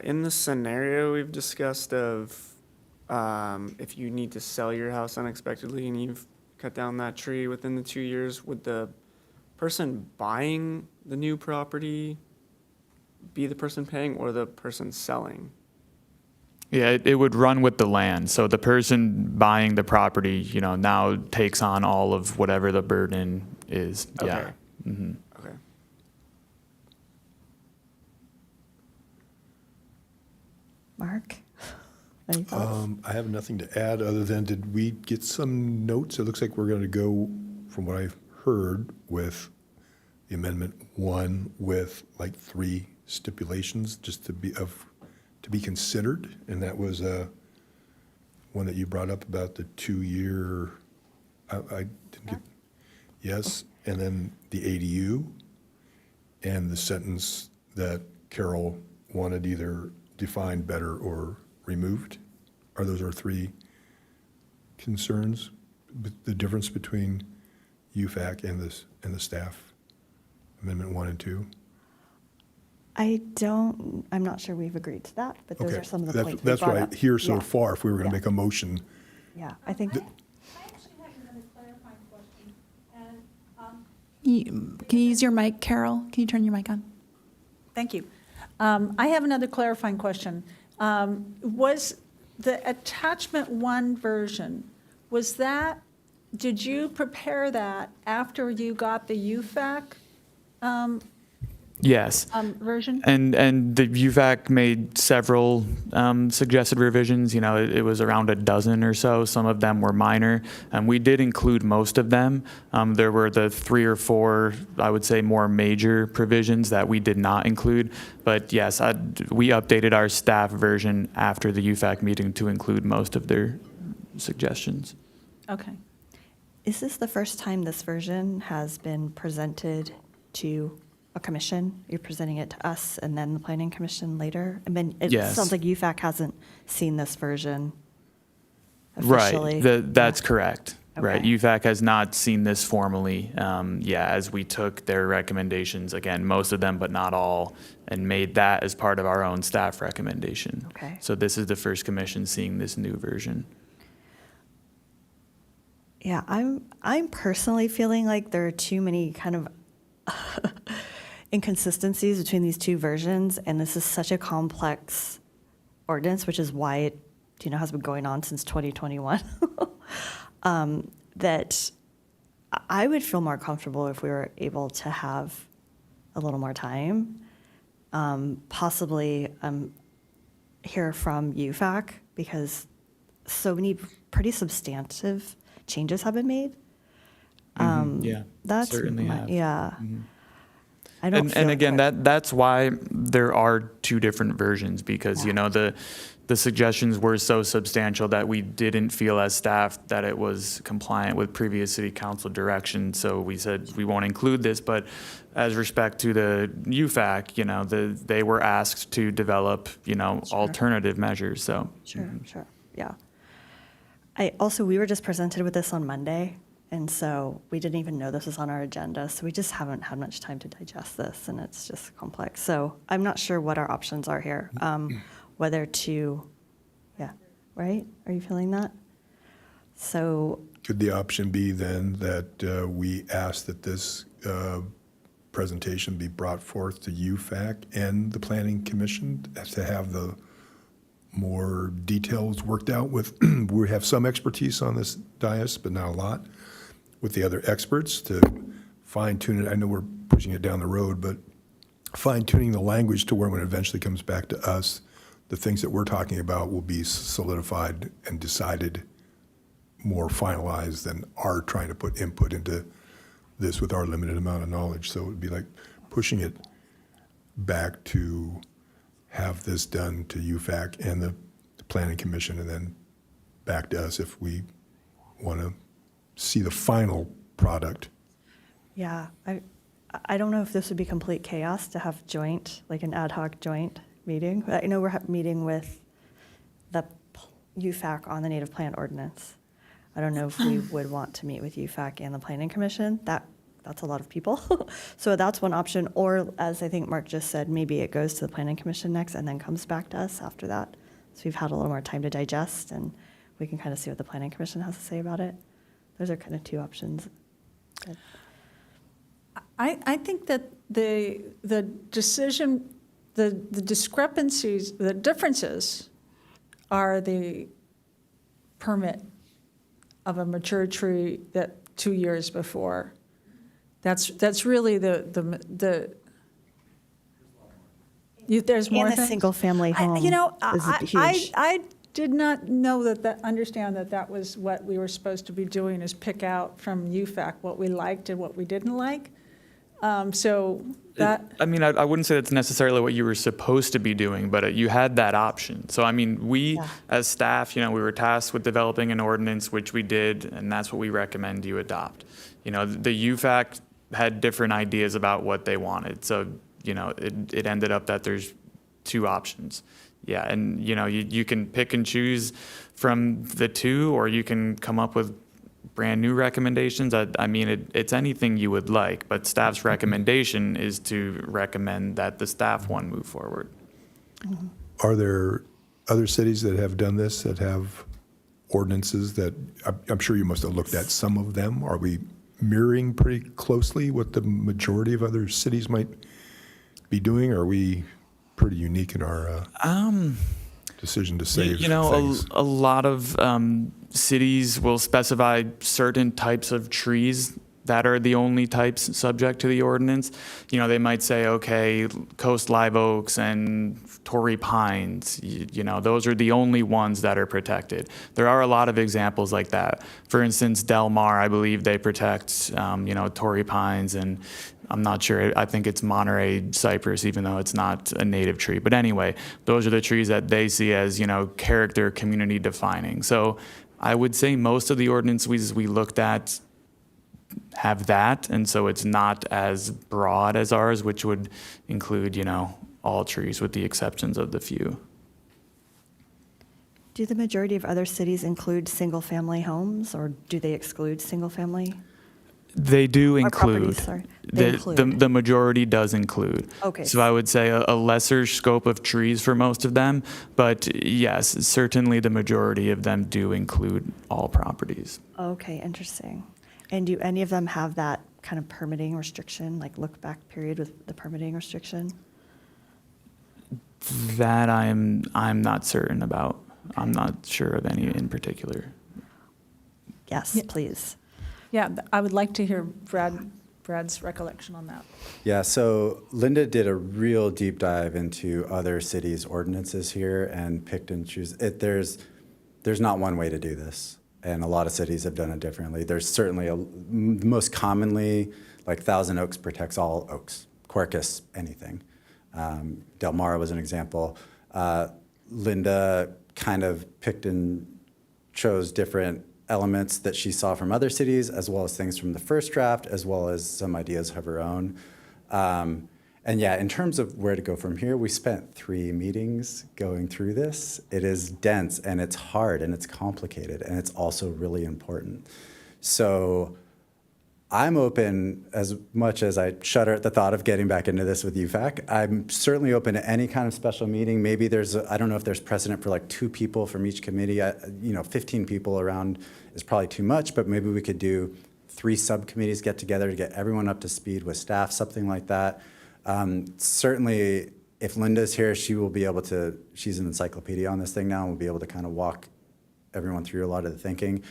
In the scenario we've discussed of if you need to sell your house unexpectedly and you've cut down that tree within the 2 years, would the person buying the new property be the person paying or the person selling? Yeah, it would run with the land. So the person buying the property, you know, now takes on all of whatever the burden is. Okay. Yeah. Mm-hmm. Okay. Mark? Any thoughts? I have nothing to add other than, did we get some notes? It looks like we're going to go, from what I've heard, with the Amendment 1 with like 3 stipulations just to be considered. And that was one that you brought up about the 2-year, I didn't get, yes, and then the ADU and the sentence that Carol wanted either defined better or removed. Those are 3 concerns, the difference between UFAC and the staff, Amendment 1 and 2? I'm not sure we've agreed to that, but those Okay, are some of the points we that's brought right up. here so Yeah. far, if we were going to Yeah. make a motion. Yeah, I think, I actually have another clarifying question, and Can you use your mic, Carol? Can you turn your mic on? thank you. I have another clarifying question. Was the attachment 1 version, did you prepare that after you got the UFAC Yes. version? And the UVAC made several suggested revisions. You know, it was around a dozen or so. Some of them were minor. We did include most of them. There were the 3 or 4, I would say, more major provisions that we did not include. But yes, we updated our staff version after the UVAC meeting to include most of their suggestions. Okay. Is this the first time this version has been presented to a commission? You're presenting it to us and then the planning commission later? I mean, it Yes. sounds like UFAC hasn't seen this version officially. Right, that's correct. Right, Okay. UVAC has not seen this formally. As we took their recommendations, again, most of them, but not all, and made that as part of our own staff recommendation. Okay. So this is the first commission seeing this new version. Yeah, I'm personally feeling like there are too many kind of inconsistencies between these two versions, and this is such a complex ordinance, which is why it, has been going on since 2021. That I would feel more comfortable if we were able to have a little more time, possibly hear from UFAC, because so many pretty substantive changes have been made. Yeah, That's certainly have. yeah. I don't feel And again, quite- that's why there are 2 different versions, because, the suggestions were so substantial that we didn't feel as staff that it was compliant with previous city council direction. So we said we won't include this, but as respect to the UFAC, they were asked to develop, alternative measures, so. Sure, sure, yeah. We were just presented with this on Monday, and so we didn't even know this was on our agenda, so we just haven't had much time to digest this, and it's just complex. So I'm not sure what our options are here, whether to, right? Are you feeling that? So, Could the option be then that we ask that this presentation be brought forth to UFAC and the Planning Commission to have the more details worked out with? We have some expertise on this dais, but not a lot, with the other experts to fine tune it. I know we're pushing it down the road, but fine tuning the language to where when it eventually comes back to us, the things that we're talking about will be solidified and decided, more finalized than our trying to put input into this with our limited amount of knowledge. So it would be like pushing it back to have this done to UFAC and the Planning Commission, and then back to us if we want to see the final product. yeah, I don't know if this would be complete chaos to have like an ad hoc joint meeting. I know we're meeting with the UFAC on the native plant ordinance. I don't know if we would want to meet with UFAC and the Planning Commission. That's a lot of people. So that's one option. Or, as I think Mark just said, maybe it goes to the Planning Commission next and then comes back to us after that. So we've had a little more time to digest, and we can kind of see what the Planning Commission has to say about it. Those are kind of 2 options. But I think that the decision, the discrepancies, the differences are the permit of a mature tree that 2 years before. That's really there's more And the things? single-family home is huge. I did not know understand that was what we were supposed to be doing, is pick out from UFAC what we liked and what we didn't like. So that. I wouldn't say that's necessarily what you were supposed to be doing, but you had that option. So, we, Yeah. as staff, we were tasked with developing an ordinance, which we did, and that's what we recommend you adopt. The UFAC had different ideas about what they wanted. So, it ended up that there's 2 options. Yeah, and, you can pick and choose from the 2, or you can come up with brand new recommendations. It's anything you would like, but staff's recommendation is to recommend that the staff one move forward. Are there other cities that have done this, that have ordinances that, I'm sure you must have looked at some of them. Are we mirroring pretty closely what the majority of other cities might be doing? Are we pretty unique in our decision to save You know, things. a lot of cities will specify certain types of trees that are the only types subject to the ordinance. You know, they might say, okay, coast live oaks and Torrey pines, you know, those are the only ones that are protected. There are a lot of examples like that. For instance, Del Mar, I believe they protect, you know, Torrey pines, and I'm not sure, I think it's Monterey cypress, even though it's not a native tree. But anyway, those are the trees that they see as, you know, character community defining. So I would say most of the ordinances we looked at have that, and so it's not as broad as ours, which would include, you know, all trees with the exceptions of the few. Do the majority of other cities include single-family homes, or do they exclude single-family? They do Or properties, include. sorry. They include. The majority does include. Okay. So I would say a lesser scope of trees for most of them, but yes, certainly the majority of them do include all properties. Okay, interesting. And do any of them have that kind of permitting restriction, like look-back period with the permitting restriction? That I'm not certain about. I'm not sure of any in particular. Yes, Yeah. please. Yeah, I would like to hear Brad's recollection on that. Yeah, so Linda did a real deep dive into other cities' ordinances here and picked and choose. There's not one way to do this, and a lot of cities have done it differently. There's certainly most commonly, like Thousand Oaks protects all oaks, Quercus, anything. Del Mar was an example. Linda kind of picked and chose different elements that she saw from other cities, as well as things from the first draft, as well as some ideas of her own. And yeah, in terms of where to go from here, we spent 3 meetings going through this. It is dense, and it's hard, and it's complicated, and it's also really important. So I'm open, as much as I shudder at the thought of getting back into this with UFAC. I'm certainly open to any kind of special meeting. Maybe I don't know if there's precedent for like 2 people from each committee. 15 people around is probably too much, but maybe we could do 3 subcommittees get together to get everyone up to speed with staff, something like that. Certainly, if Linda's here, she will be able to, she's an encyclopedia on this thing now, and will be able to kind of walk everyone through a lot of the thinking.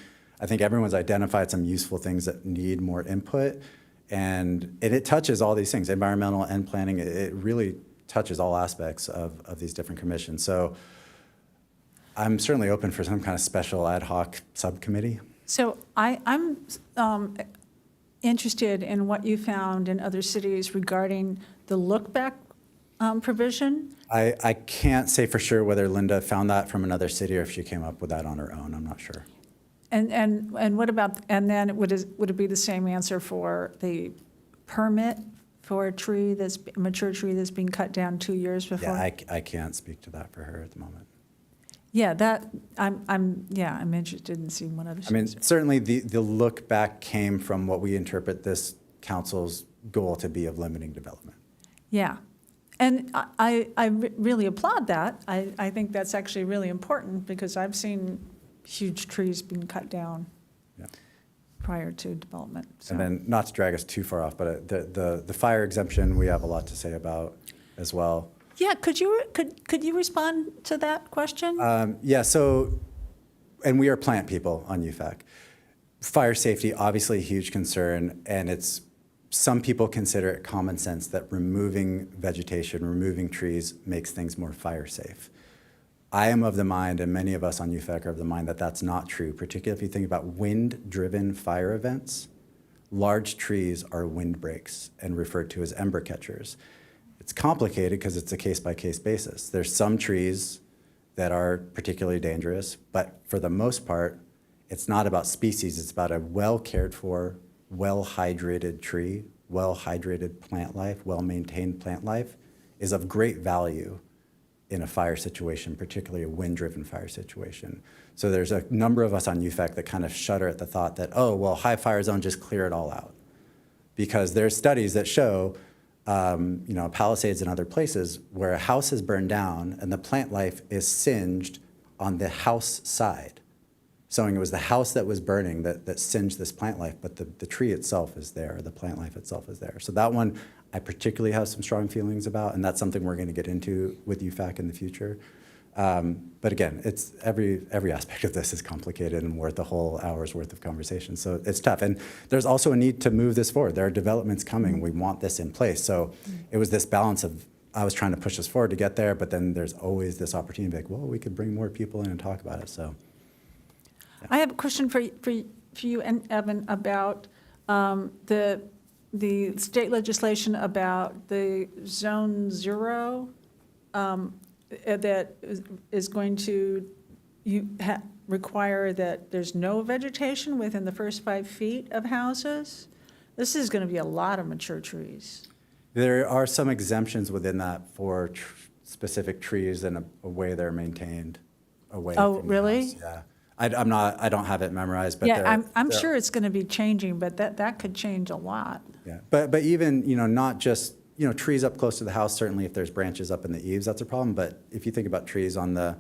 I think everyone's identified some useful things that need more input, and it touches all these things, environmental and planning. It really touches all aspects of these different commissions. So I'm certainly open for some kind of special ad hoc subcommittee. So I'm interested in what you found in other cities regarding the look-back provision. I can't say for sure whether Linda found that from another city or if she came up with that on her own. I'm not sure. And what about, and then would it be the same answer for the permit for a tree a mature tree that's being cut down 2 years before? Yeah, I can't speak to that for her at the moment. Yeah, I'm interested in seeing what other I mean, cities are. certainly the look back came from what we interpret this council's goal to be of limiting development. Yeah. And I really applaud that. I think that's actually really important because I've seen huge trees being cut down Yeah. prior to development. So. And then, not to drag us too far off, but the fire exemption, we have a lot to say about as well. Yeah, could you respond to that question? Yeah, so, and we are plant people on UFAC. Fire safety, obviously a huge concern, and some people consider it common sense that removing vegetation, removing trees makes things more fire safe. I am of the mind, and many of us on UFAC are of the mind, that that's not true, particularly if you think about wind-driven fire events. Large trees are windbreaks and referred to as ember catchers. It's complicated because it's a case-by-case basis. There's some trees that are particularly dangerous, but for the most part, it's not about species. It's about a well-cared-for, well-hydrated tree, well-hydrated plant life, well-maintained plant life is of great value in a fire situation, particularly a wind-driven fire situation. So there's a number of us on UFAC that kind of shudder at the thought that, oh, well, high fire zone, just clear it all out. Because there's studies that show, Palisades and other places where a house is burned down and the plant life is singed on the house side. So it was the house that was burning that singed this plant life, but the tree itself is there, the plant life itself is there. So that one, I particularly have some strong feelings about, and that's something we're going to get into with UFAC in the future. But again, it's every aspect of this is complicated and worth a whole hour's worth of conversation. So it's tough. And there's also a need to move this forward. There are developments coming. We want this in place. So it was this balance of, I was trying to push us forward to get there, but then there's always this opportunity to be like, well, we could bring more people in and talk about it. So I have a question for you and Evan about the state legislation about the Zone 0 that is going to require that there's no vegetation within the first 5 feet of houses. This is going to be a lot of mature trees. there are some exemptions within that for specific trees and a way they're maintained away Oh, from the really? house. Yeah. I don't have it memorized, but Yeah, I'm there- sure it's going to be changing, but that could change a lot. Yeah, but even, not just, trees up close to the house, certainly if there's branches up in the eaves, that's a problem. But if you think about trees on the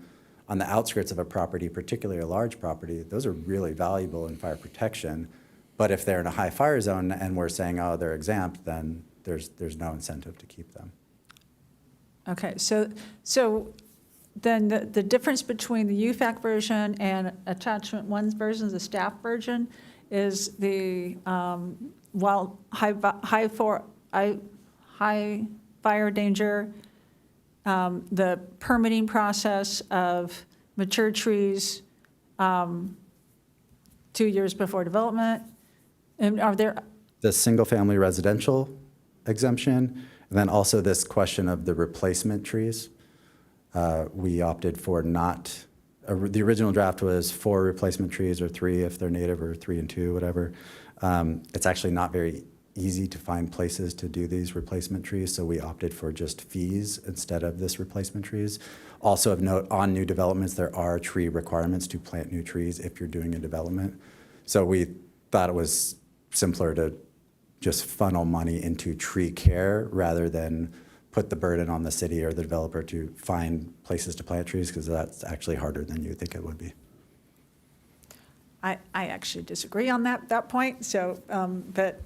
outskirts of a property, particularly a large property, those are really valuable in fire protection. But if they're in a high fire zone and we're saying, oh, they're exempt, then there's no incentive to keep them. Okay, so then the difference between the UFAC version and attachment 1's version, the staff version, is the, while high fire danger, the permitting process of mature trees 2 years before development, and are there, The single-family residential exemption, and then also this question of the replacement trees. We opted for not, the original draft was 4 replacement trees or 3 if they're native, or 3 and 2, whatever. It's actually not very easy to find places to do these replacement trees, so we opted for just fees instead of this replacement trees. Also of note, on new developments, there are tree requirements to plant new trees if you're doing a development. So we thought it was simpler to just funnel money into tree care rather than put the burden on the city or the developer to find places to plant trees, because that's actually harder than you think it would be. I actually disagree on that point, so, but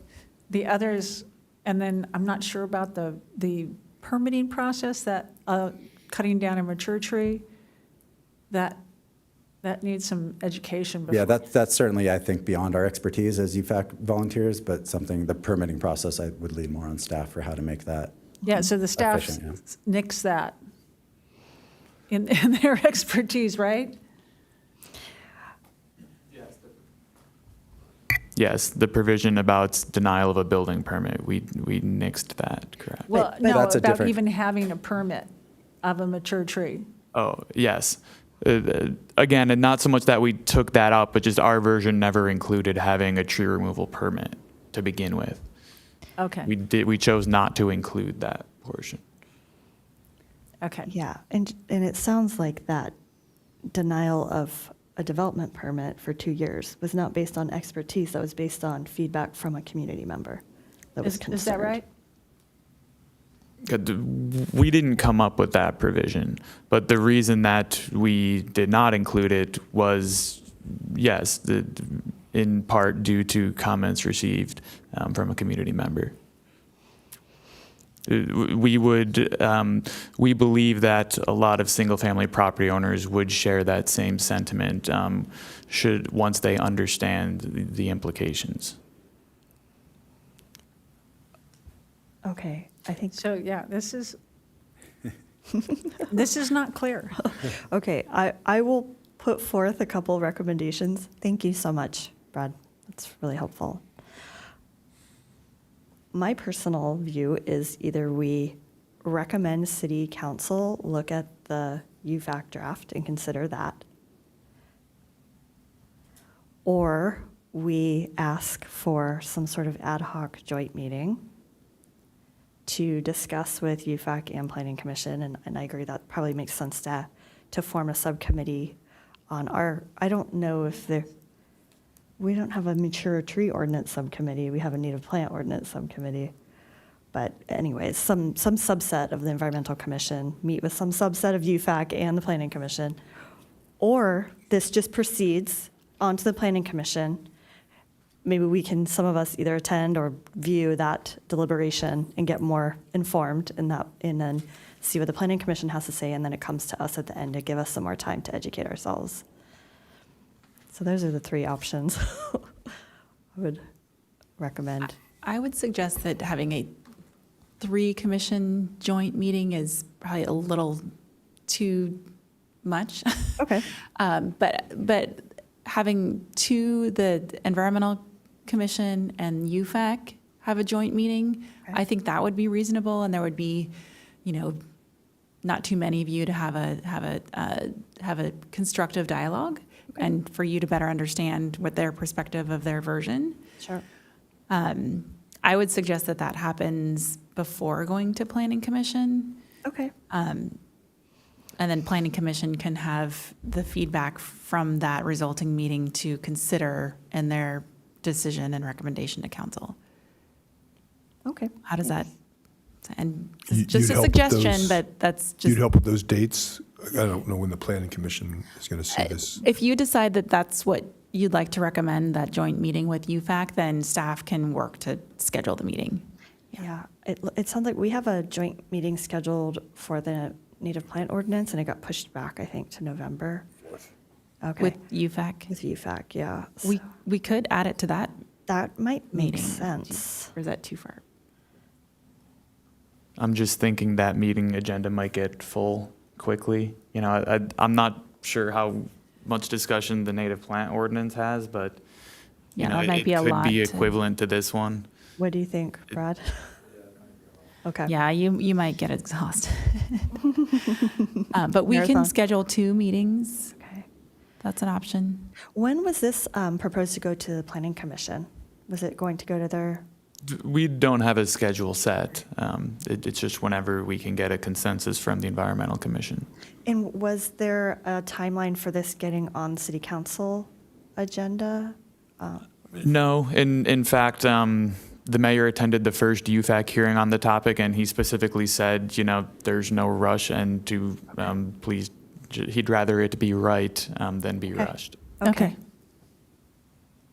the others, and then I'm not sure about the permitting process, that cutting down a mature tree, that needs some education before. Yeah, that's certainly, I think, beyond our expertise as UFAC volunteers, but something, the permitting process, I would lean more on staff for how to make that. Yeah, so the staff Efficient, yeah. nix that in their expertise, right? Yes, the provision about denial of a building permit, we nixed that, correct? Well, But no, that's a about different- even having a permit of a mature tree. Oh, yes. Again, and not so much that we took that out, but just our version never included having a tree removal permit to begin with. Okay, We chose not to include that portion. okay. Yeah, and it sounds like that denial of a development permit for 2 years was not based on expertise, that was based on feedback from a community member that was concerned. Is that right? We didn't come up with that provision, but the reason that we did not include it was, yes, in part due to comments received from a community member. We believe that a lot of single-family property owners would share that same sentiment once they understand the implications. Okay, I think, So, yeah, this is not clear. okay, I will put forth a couple recommendations. Thank you so much, Brad. That's really helpful. My personal view is either we recommend city council look at the UFAC draft and consider that, or we ask for some sort of ad hoc joint meeting to discuss with UFAC and Planning Commission, and I agree that probably makes sense to form a subcommittee on I don't know if we don't have a mature tree ordinance subcommittee, we have a native plant ordinance subcommittee. But anyways, some subset of the Environmental Commission, meet with some subset of UFAC and the Planning Commission. Or this just proceeds onto the Planning Commission, maybe we can, some of us either attend or view that deliberation and get more informed in that, and then see what the planning commission has to say, and then it comes to us at the end to give us some more time to educate ourselves. So those are the three options I would recommend. I would suggest that having a 3-commission joint meeting is probably a little too much. Okay. But having the Environmental Commission and UFAC have a joint meeting, Okay. I think that would be reasonable, and there would be, not too many of you to have a constructive dialogue, and for you to better understand what their perspective of their version. Sure. I would suggest that happens before going to Planning Commission. Okay. And then Planning Commission can have the feedback from that resulting meeting to consider in their decision and recommendation to council. Okay. How does that, and You- it's just you'd a help with suggestion, those- but that's You'd just, help with those dates? I don't know when the planning commission is going to see this. if you decide that that's what you'd like to recommend, that joint meeting with UFAC, then staff can work to schedule the meeting. Yeah, it sounds like we have a joint meeting scheduled for the native plant ordinance, and it got pushed back, I think, to November. Okay. With UFAC. With UFAC, yeah. We could add it to that That might make meeting. sense. Or is that too far? I'm just thinking that meeting agenda might get full quickly. I'm not sure how much discussion the native plant ordinance has, but Yeah, that might it be a lot could be to- equivalent to this one. What do you think, Brad? Okay. Yeah, you might get exhausted. But we Marathon. can schedule 2 meetings. Okay. That's an option. When was this proposed to go to the planning commission? Was it going to go to their, We don't have a schedule set. It's just whenever we can get a consensus from the Environmental Commission. and was there a timeline for this getting on city council agenda? No, in fact, the mayor attended the first UFAC hearing on the topic, and he specifically said, there's no rush, and to please, he'd rather it be right than be Okay. rushed. Okay.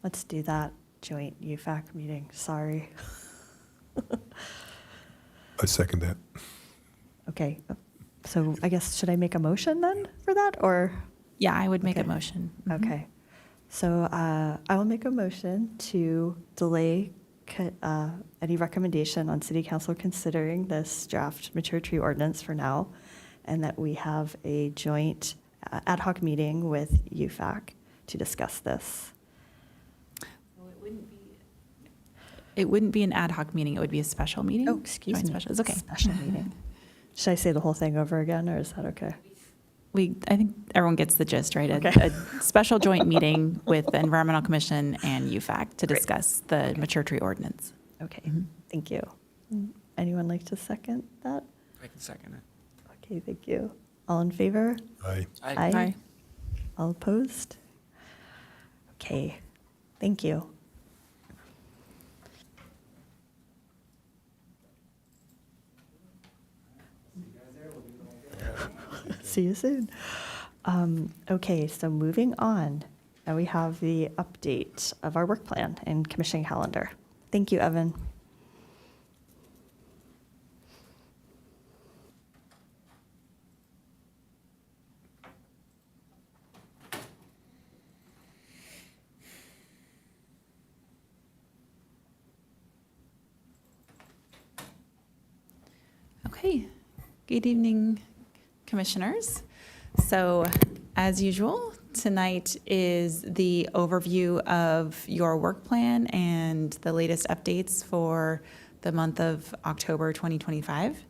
Let's do that joint UFAC meeting, sorry. I second that. Okay, so I guess, should I make a motion then for that, or? Yeah, I would make a Okay. motion. Mhm. Okay, so I will make a motion to delay any recommendation on city council considering this draft mature tree ordinance for now, and that we have a joint ad hoc meeting with UFAC to discuss this. It wouldn't be an ad hoc meeting, it would be a special meeting? Oh, excuse Joint me. special, it's okay. Special meeting. Should I say the whole thing over again, or is that okay? I think everyone gets the gist, right? Okay. A special joint meeting with the Environmental Commission and UFAC to Great. discuss the mature tree ordinance. Okay, Mhm. thank you. Anyone like to second that? I can second it. Okay, thank you. All in favor? Aye. Aye. All opposed? Okay, thank you. See you soon. Okay, so moving on. Now we have the update of our work plan and commissioning calendar. Thank you, Evan. Okay, good evening, commissioners. So, as usual, tonight is the overview of your work plan and the latest updates for the month of October 2025.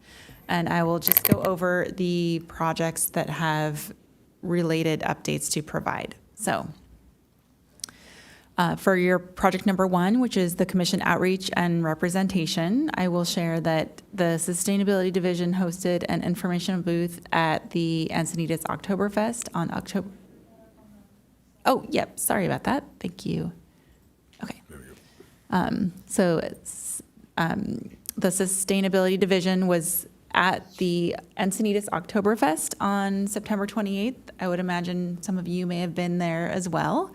And I will just go over the projects that have related updates to provide. So, for your project number 1, which is the commission outreach and representation, I will share that the Sustainability Division hosted an informational booth at the Encinitas Oktoberfest on October. Oh, yep, sorry about that. Thank you. Okay. The Sustainability Division was at the Encinitas Oktoberfest on September 28th. I would imagine some of you may have been there as well.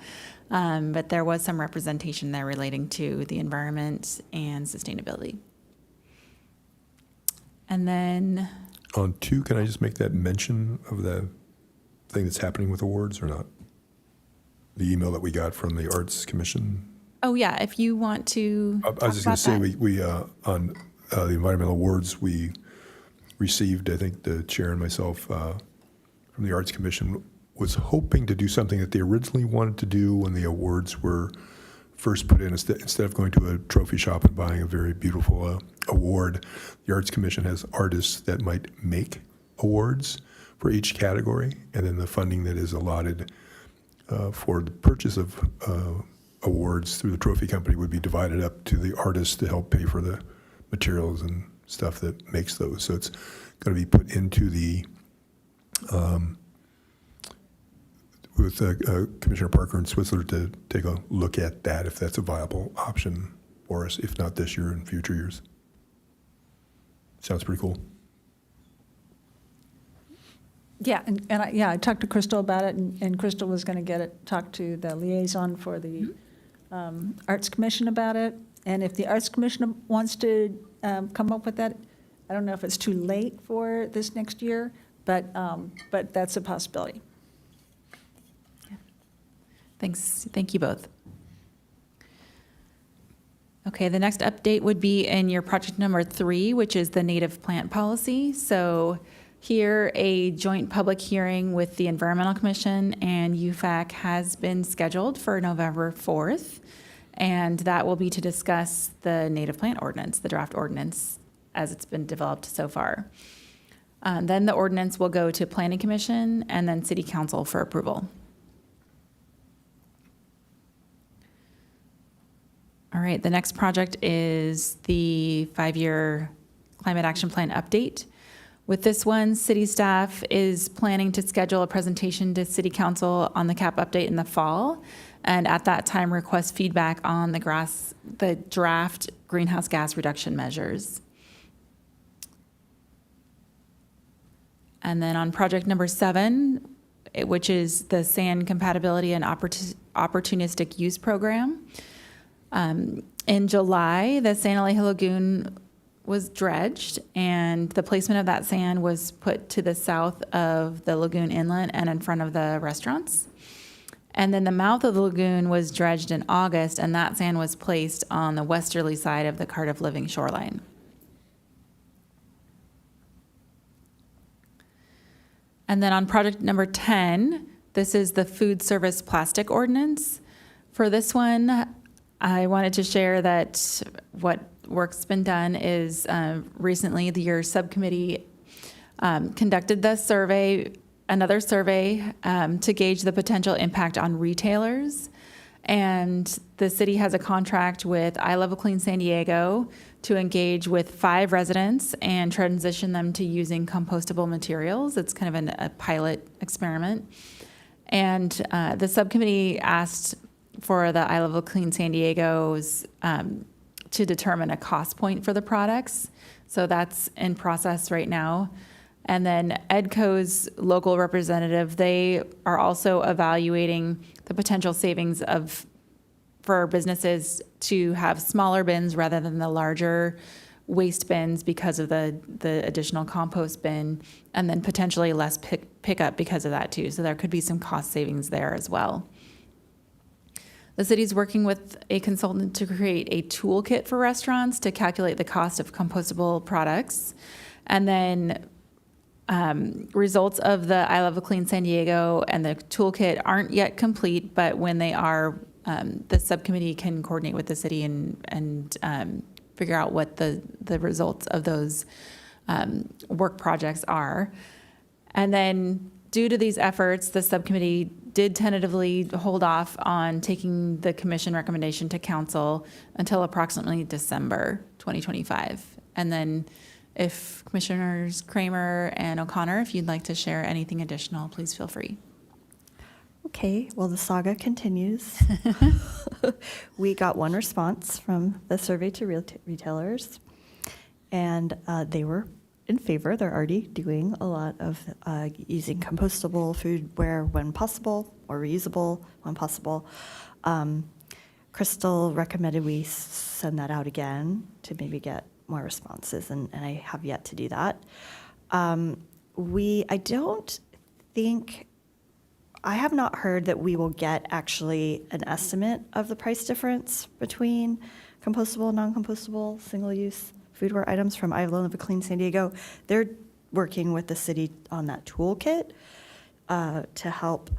But there was some representation there relating to the environment and sustainability. And then, On 2, can I just make that mention of the thing that's happening with awards or not? The email that we got from the Arts Commission. oh yeah, if you want to I talk was just going about to say, that. we on the environmental awards, we received, I think the chair and myself from the Arts Commission was hoping to do something that they originally wanted to do when the awards were first put in. Instead of going to a trophy shop and buying a very beautiful award, the Arts Commission has artists that might make awards for each category, and then the funding that is allotted for the purchase of awards through the trophy company would be divided up to the artists to help pay for the materials and stuff that makes those. So it's going to be put into the with Commissioner Parker and Switzler to take a look at that, if that's a viable option for us, if not this year, in future years. Sounds pretty cool. Yeah, I talked to Crystal about it, and Crystal was going to talk to the liaison for the Arts Commission about it. And if the Arts Commission wants to come up with that, I don't know if it's too late for this next year, but that's a possibility. Thanks. Thank you both. Okay, the next update would be in your project number 3, which is the native plant policy. So here, a joint public hearing with the Environmental Commission and UFAC has been scheduled for November 4th, and that will be to discuss the native plant ordinance, the draft ordinance, as it's been developed so far. Then the ordinance will go to Planning Commission and then City Council for approval. All right, the next project is the 5-year climate action plan update. With this one, city staff is planning to schedule a presentation to City Council on the CAP update in the fall, and at that time request feedback on the draft greenhouse gas reduction measures. And then on project number 7, which is the sand compatibility and opportunistic use program. In July, the Sand Alejo Lagoon was dredged, and the placement of that sand was put to the south of the lagoon inlet and in front of the restaurants. And then the mouth of the lagoon was dredged in August, and that sand was placed on the westerly side of the Cardiff Living shoreline. And then on project number 10, this is the food service plastic ordinance. For this one, I wanted to share that what work's been done is recently your subcommittee conducted another survey to gauge the potential impact on retailers. And the city has a contract with I Love a Clean San Diego to engage with 5 residents and transition them to using compostable materials. It's kind of a pilot experiment. And the subcommittee asked for the I Love a Clean San Diego's to determine a cost point for the products. So that's in process right now. And then EDCO's local representative, they are also evaluating the potential savings for businesses to have smaller bins rather than the larger waste bins because of the additional compost bin, and then potentially less pickup because of that too. So there could be some cost savings there as well. The city's working with a consultant to create a toolkit for restaurants to calculate the cost of compostable products. And then results of the I Love a Clean San Diego and the toolkit aren't yet complete, but when they are, the subcommittee can coordinate with the city and figure out what the results of those work projects are. And then due to these efforts, the subcommittee did tentatively hold off on taking the commission recommendation to council until approximately December 2025. And then if Commissioners Kramer and O'Connor, if you'd like to share anything additional, please feel free. Okay, well, the saga continues. We got one response from the survey to retailers, and they were in favor. They're already doing a lot of using compostable foodware when possible, or reusable when possible. Crystal recommended we send that out again to maybe get more responses, and I have yet to do that. I don't think, I have not heard that we will get actually an estimate of the price difference between compostable, non-compostable, single-use foodware items from I Live Clean San Diego. They're working with the city on that toolkit to help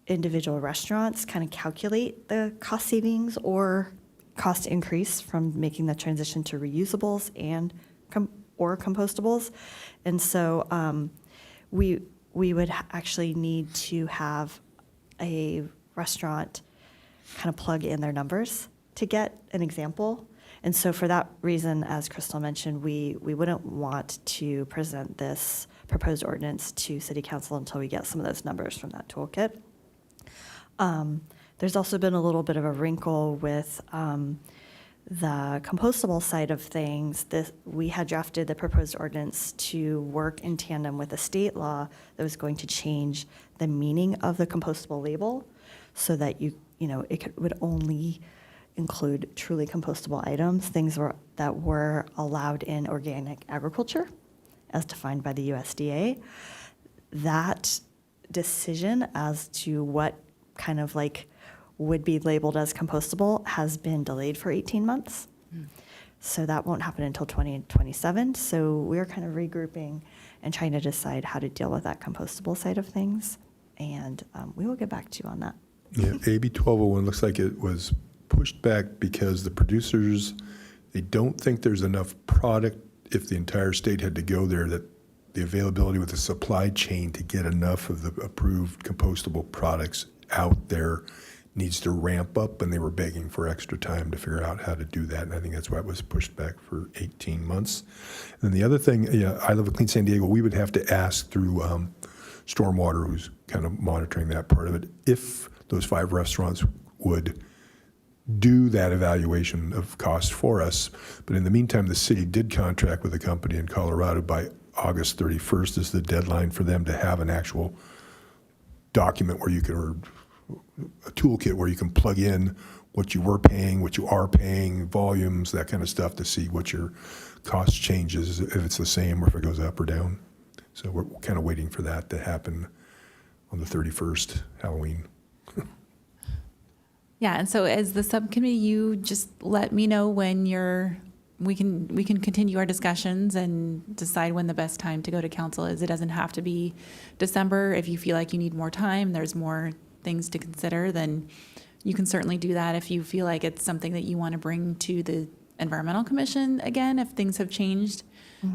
individual restaurants kind of calculate the cost savings or cost increase from making the transition to reusables and or compostables. And so we would actually need to have a restaurant kind of plug in their numbers to get an example. And so for that reason, as Crystal mentioned, we wouldn't want to present this proposed ordinance to City Council until we get some of those numbers from that toolkit. There's also been a little bit of a wrinkle with the compostable side of things. We had drafted the proposed ordinance to work in tandem with a state law that was going to change the meaning of the compostable label so that would only include truly compostable items, things that were allowed in organic agriculture as defined by the USDA. That decision as to what kind of would be labeled as compostable has been delayed for 18 months. So that won't happen until 2027. So we're kind of regrouping and trying to decide how to deal with that compostable side of things. And we will get back to you on that. Yeah, AB 1201 looks like it was pushed back because the producers, they don't think there's enough product if the entire state had to go there, that the availability with the supply chain to get enough of the approved compostable products out there needs to ramp up, and they were begging for extra time to figure out how to do that. And I think that's why it was pushed back for 18 months. And then the other thing, I Live Clean San Diego, we would have to ask through Stormwater, who's kind of monitoring that part of it, if those 5 restaurants would do that evaluation of cost for us. But in the meantime, the city did contract with a company in Colorado. By August 31st is the deadline for them to have an actual document where you can, or a toolkit where you can plug in what you were paying, what you are paying, volumes, that kind of stuff, to see what your cost changes, if it's the same or if it goes up or down. So we're kind of waiting for that to happen on the 31st, Halloween. Yeah, and so as the subcommittee, you just let me know when we can continue our discussions and decide when the best time to go to council is. It doesn't have to be December. If you feel like you need more time, there's more things to consider, then you can certainly do that. If you feel like it's something that you want to bring to the Environmental Commission again, if things have changed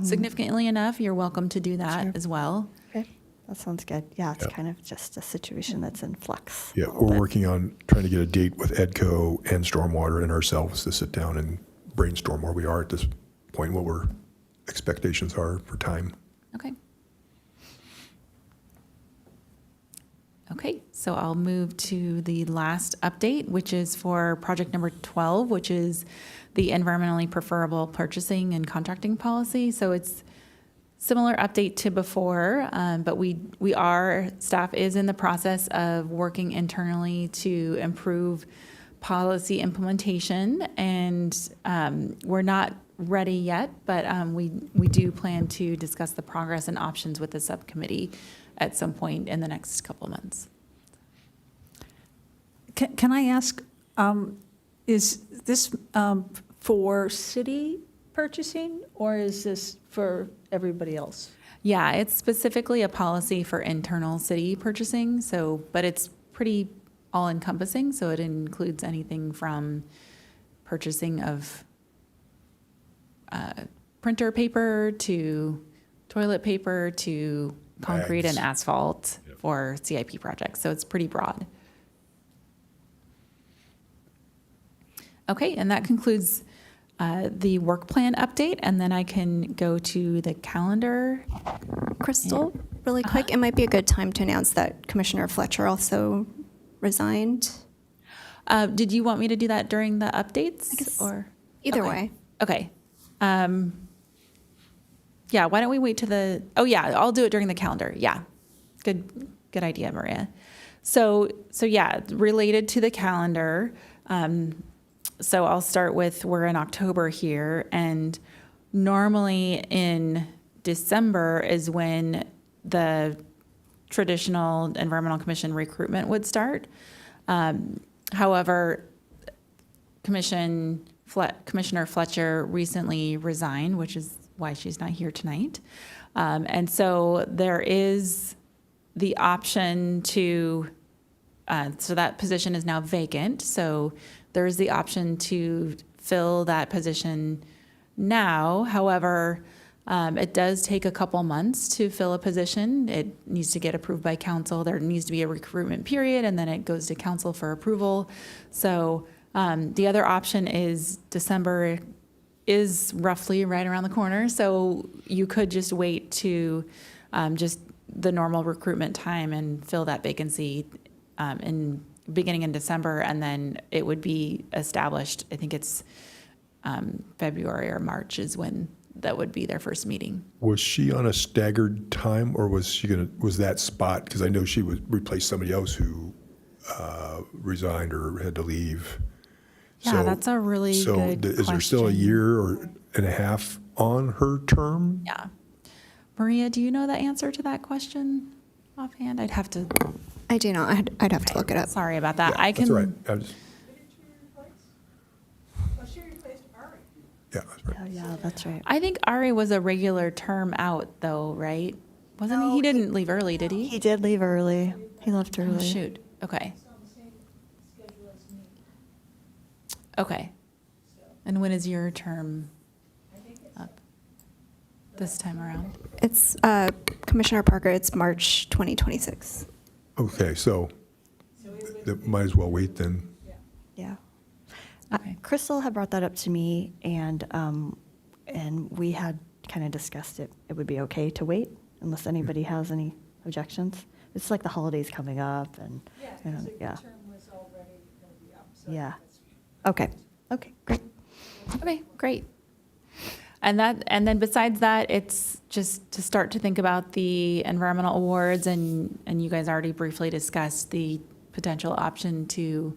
significantly enough, you're welcome to do that as well. Okay, that sounds good. Yeah, it's kind of just a situation that's in flux. Yeah, we're working on trying to get a date with EDCO and Stormwater and ourselves to sit down and brainstorm where we are at this point, what our expectations are for time. Okay. Okay, so I'll move to the last update, which is for project number 12, which is the environmentally preferable purchasing and contracting policy. So it's similar update to before, but staff is in the process of working internally to improve policy implementation, and we're not ready yet, but we do plan to discuss the progress and options with the subcommittee at some point in the next couple months. Can I ask, is this for city purchasing, or is this for everybody else? Yeah, it's specifically a policy for internal city purchasing, but it's pretty all-encompassing, so it includes anything from purchasing of printer paper to toilet paper to concrete Bags. and asphalt for CIP projects, so it's pretty broad. Okay, and that concludes the work plan update, and then I can go to the calendar. Crystal, really quick, it might be a good time to announce that Commissioner Fletcher also resigned. Did you want me to do that during the updates? guess Or either okay. way. Okay. Yeah, why don't we wait to I'll do it during the calendar. Yeah. Good idea, Maria. So yeah, related to the calendar. So I'll start with, we're in October here, and normally in December is when the traditional Environmental Commission recruitment would start. However, Commissioner Fletcher recently resigned, which is why she's not here tonight. And so there is the option to, so that position is now vacant. So there's the option to fill that position now. However, it does take a couple months to fill a position. It needs to get approved by council. There needs to be a recruitment period, and then it goes to council for approval. So the other option is December is roughly right around the corner. So you could just wait to just the normal recruitment time and fill that vacancy beginning in December, and then it would be established. I think it's February or March is when that would be their first meeting. Was she on a staggered time, or was that spot, because I know she would replace somebody else who resigned or had to leave. Yeah, that's a really good Is there still a question. year or and a half on her term? Yeah. Maria, do you know the answer to that question offhand? I'd have to, I do not. I'd have to look it up. sorry about that. Yeah, I That's all right. can, Yeah, that's right. Oh, yeah, that's right. I think Ari was a regular term out though, right? Wasn't he? He didn't leave early, did he? He did leave early. He left Oh, early. shoot. Okay. Okay. And when is your term up this time around? It's Commissioner Parker. It's March 2026. Okay, so that might as well wait then. Yeah. Okay. Crystal had brought that up to me, and we had kind of discussed it. It would be okay to wait unless anybody has any objections. It's like the holidays coming up, and yeah. Yeah. Okay. Okay. Great. Okay, great. And then besides that, it's just to start to think about the environmental awards, and you guys already briefly discussed the potential option to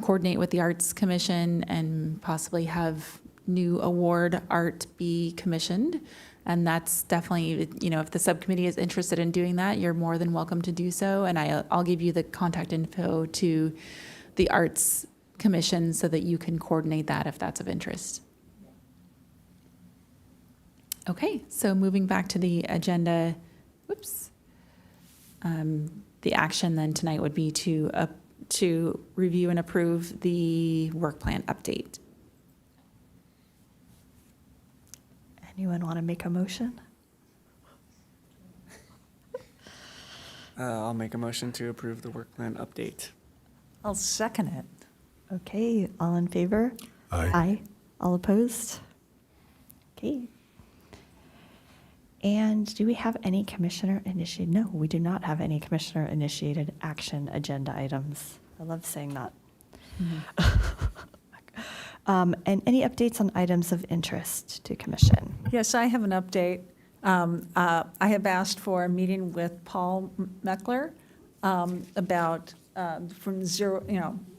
coordinate with the Arts Commission and possibly have new award art be commissioned. And that's definitely, if the subcommittee is interested in doing that, you're more than welcome to do so. And I'll give you the contact info to the Arts Commission so that you can coordinate that if that's of interest. Okay, so moving back to the agenda, the action then tonight would be to review and approve the work plan update. Anyone want to make a motion? I'll make a motion to approve the work plan update. I'll second it. Okay. All in favor? Aye. Aye. All opposed? Okay. And do we have any commissioner-initiated? No, we do not have any commissioner-initiated action agenda items. I love saying that. And any updates on items of interest to commission? Yes, I have an update. I have asked for a meeting with Paul Meckler about from zero,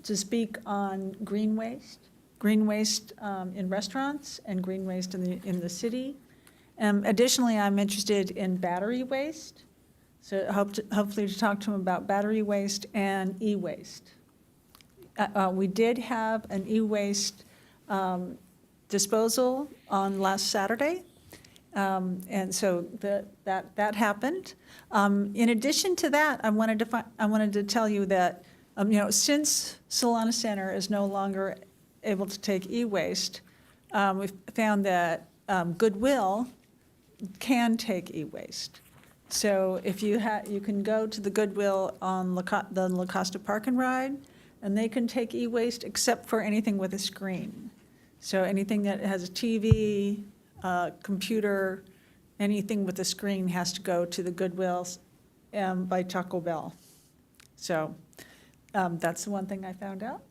to speak on green waste in restaurants and green waste in the city. Additionally, I'm interested in battery waste, so hopefully to talk to him about battery waste and e-waste. We did have an e-waste disposal on last Saturday, and so that happened. In addition to that, I wanted to tell you that since Solana Center is no longer able to take e-waste, we've found that Goodwill can take e-waste. So if you can go to the Goodwill on the La Costa Park and Ride, and they can take e-waste except for anything with a screen. So anything that has a TV, computer, anything with a screen has to go to the Goodwill by Taco Bell. So that's the one thing I found out.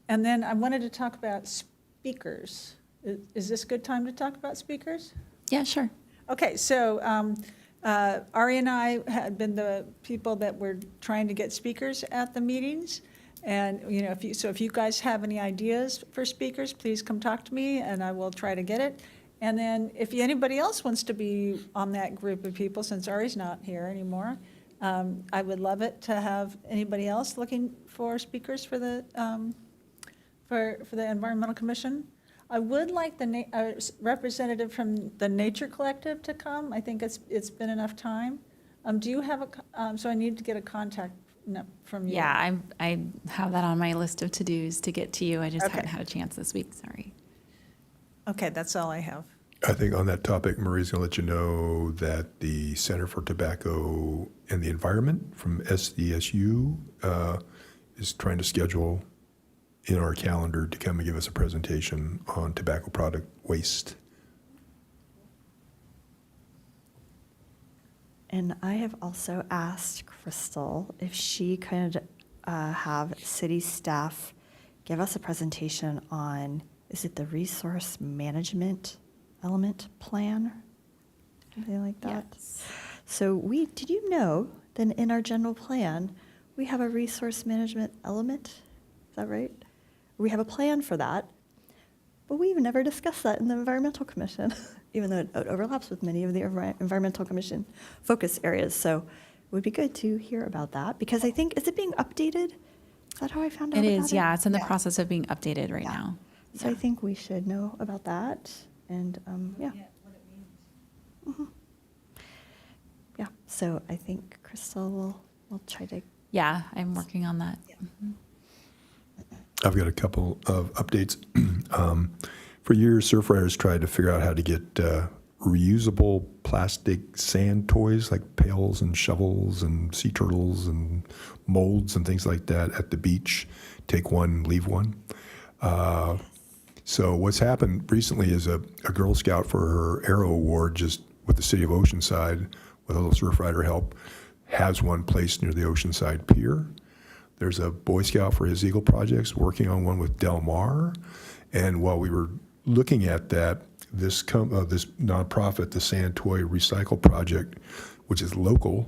And then I wanted to talk about speakers. Is this a good time to talk about speakers? Yeah, sure. Okay, so Ari and I had been the people that were trying to get speakers at the meetings. And, if you guys have any ideas for speakers, please come talk to me and I will try to get it. And then if anybody else wants to be on that group of people, since Ari's not here anymore, I would love it to have anybody else looking for speakers for the Environmental Commission. I would like the representative from the Nature Collective to come. I think it's been enough time. Do you have so I need to get a contact from you. Yeah, I have that on my list of to-dos to get to you. I just Okay. haven't had a chance this week, sorry. Okay, that's all I have. I think on that topic, Marie's going to let you know that the Center for Tobacco and the Environment from SDSU is trying to schedule in our calendar to come and give us a presentation on tobacco product waste. And I have also asked Crystal if she could have city staff give us a presentation on, is it the resource management element plan? Something like that? Yes. So did you know that in our general plan, we have a resource management element? Is that right? We have a plan for that, but we've never discussed that in the Environmental Commission, even though it overlaps with many of the Environmental Commission focus areas. So it would be good to hear about that, because I think, is it being updated? Is that how I found out It about is, yeah, it's in the Yeah. process of being updated right Yeah. now. So I think we should know about that, and, yeah. Mhm. Yeah, so I think Crystal will try to, Yeah, I'm working on that. I've got a couple of updates. For years, surf riders tried to figure out how to get reusable plastic sand toys like pails and shovels and sea turtles and molds and things like that at the beach. Take one, leave one. So what's happened recently is a Girl Scout for her Aero Award, just with the city of Oceanside, with a little surf rider help, has one placed near the Oceanside Pier. There's a Boy Scout for his Eagle projects working on one with Del Mar. And while we were looking at that, this nonprofit, the Sand Toy Recycle Project, which is local,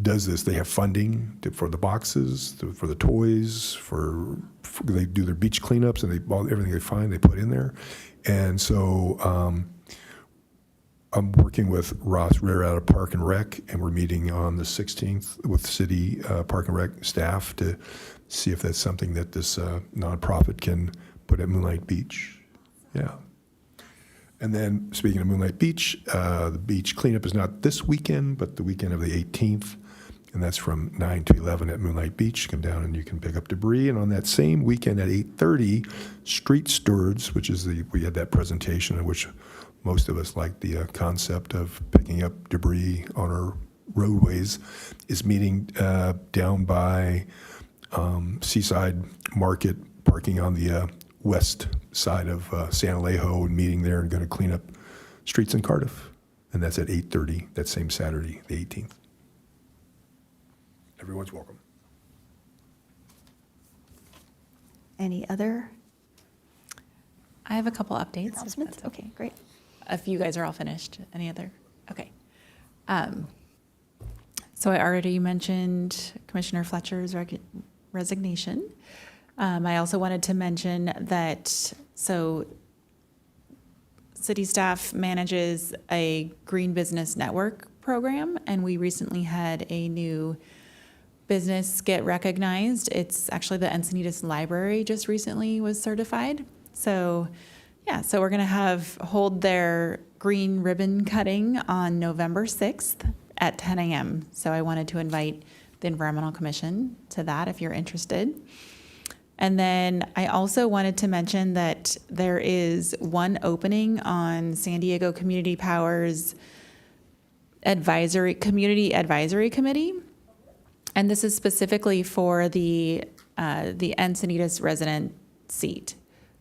does this. They have funding for the boxes, for the toys, they do their beach cleanups, and everything they find they put in there. And so I'm working with Ross Rare out of Park and Rec, and we're meeting on the 16th with city Park and Rec staff to see if that's something that this nonprofit can put at Moonlight Beach. Yeah. And then speaking of Moonlight Beach, the beach cleanup is not this weekend, but the weekend of the 18th. And that's from 9 to 11 at Moonlight Beach. Come down and you can pick up debris. And on that same weekend at 8:30, Street Stewards, which is we had that presentation in which most of us like the concept of picking up debris on our roadways, is meeting down by Seaside Market, parking on the west side of San Alejo, and meeting there and going to clean up streets in Cardiff. And that's at 8:30, that same Saturday, the 18th. Everyone's welcome. any other I have a couple updates. if announcements? that's Okay, great. If you guys are all finished, any other? Okay. So I already mentioned Commissioner Fletcher's resignation. I also wanted to mention that, so city staff manages a Green Business Network program, and we recently had a new business get recognized. It's actually the Encinitas Library just recently was certified. So yeah, so we're gonna hold their green ribbon cutting on November 6th at 10 a.m. So I wanted to invite the Environmental Commission to that if you're interested. And then I also wanted to mention that there is one opening on San Diego Community Power's Community Advisory Committee. And this is specifically for the Encinitas resident seat.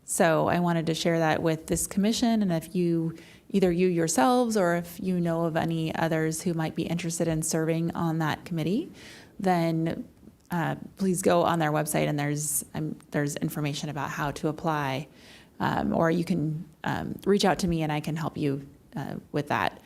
So I wanted to share that with this commission, and if either you yourselves or if you know of any others who might be interested in serving on that committee, then please go on their website, and there's information about how to apply, or you can reach out to me and I can help you with that.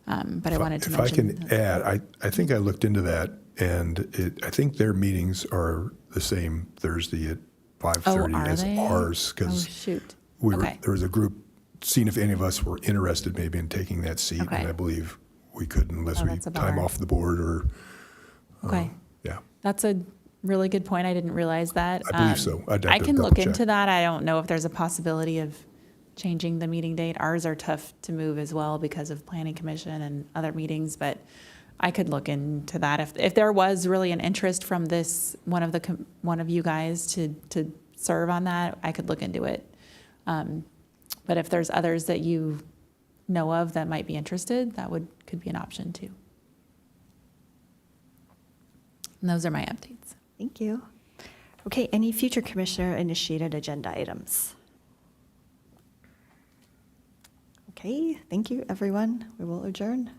But I wanted to If I mention. can add, I think I looked into that, and I think their meetings are the same Thursday at 5:30 are as they? ours, Oh, because shoot. there Okay. was a group, seeing if any of us were interested maybe in taking that seat, Okay. and I believe we couldn't unless Oh, we that's a time bummer. off the board or, Okay. yeah. That's a really good point. I didn't realize that. I believe so. I'd have I to can look double check. into that. I don't know if there's a possibility of changing the meeting date. Ours are tough to move as well because of planning commission and other meetings, but I could look into that. If there was really an interest from one of you guys to serve on that, I could look into it. But if there's others that you know of that might be interested, that could be an option too. And those are my updates. Thank you. Okay, any future commissioner-initiated agenda items? Okay, thank you, everyone. We will adjourn.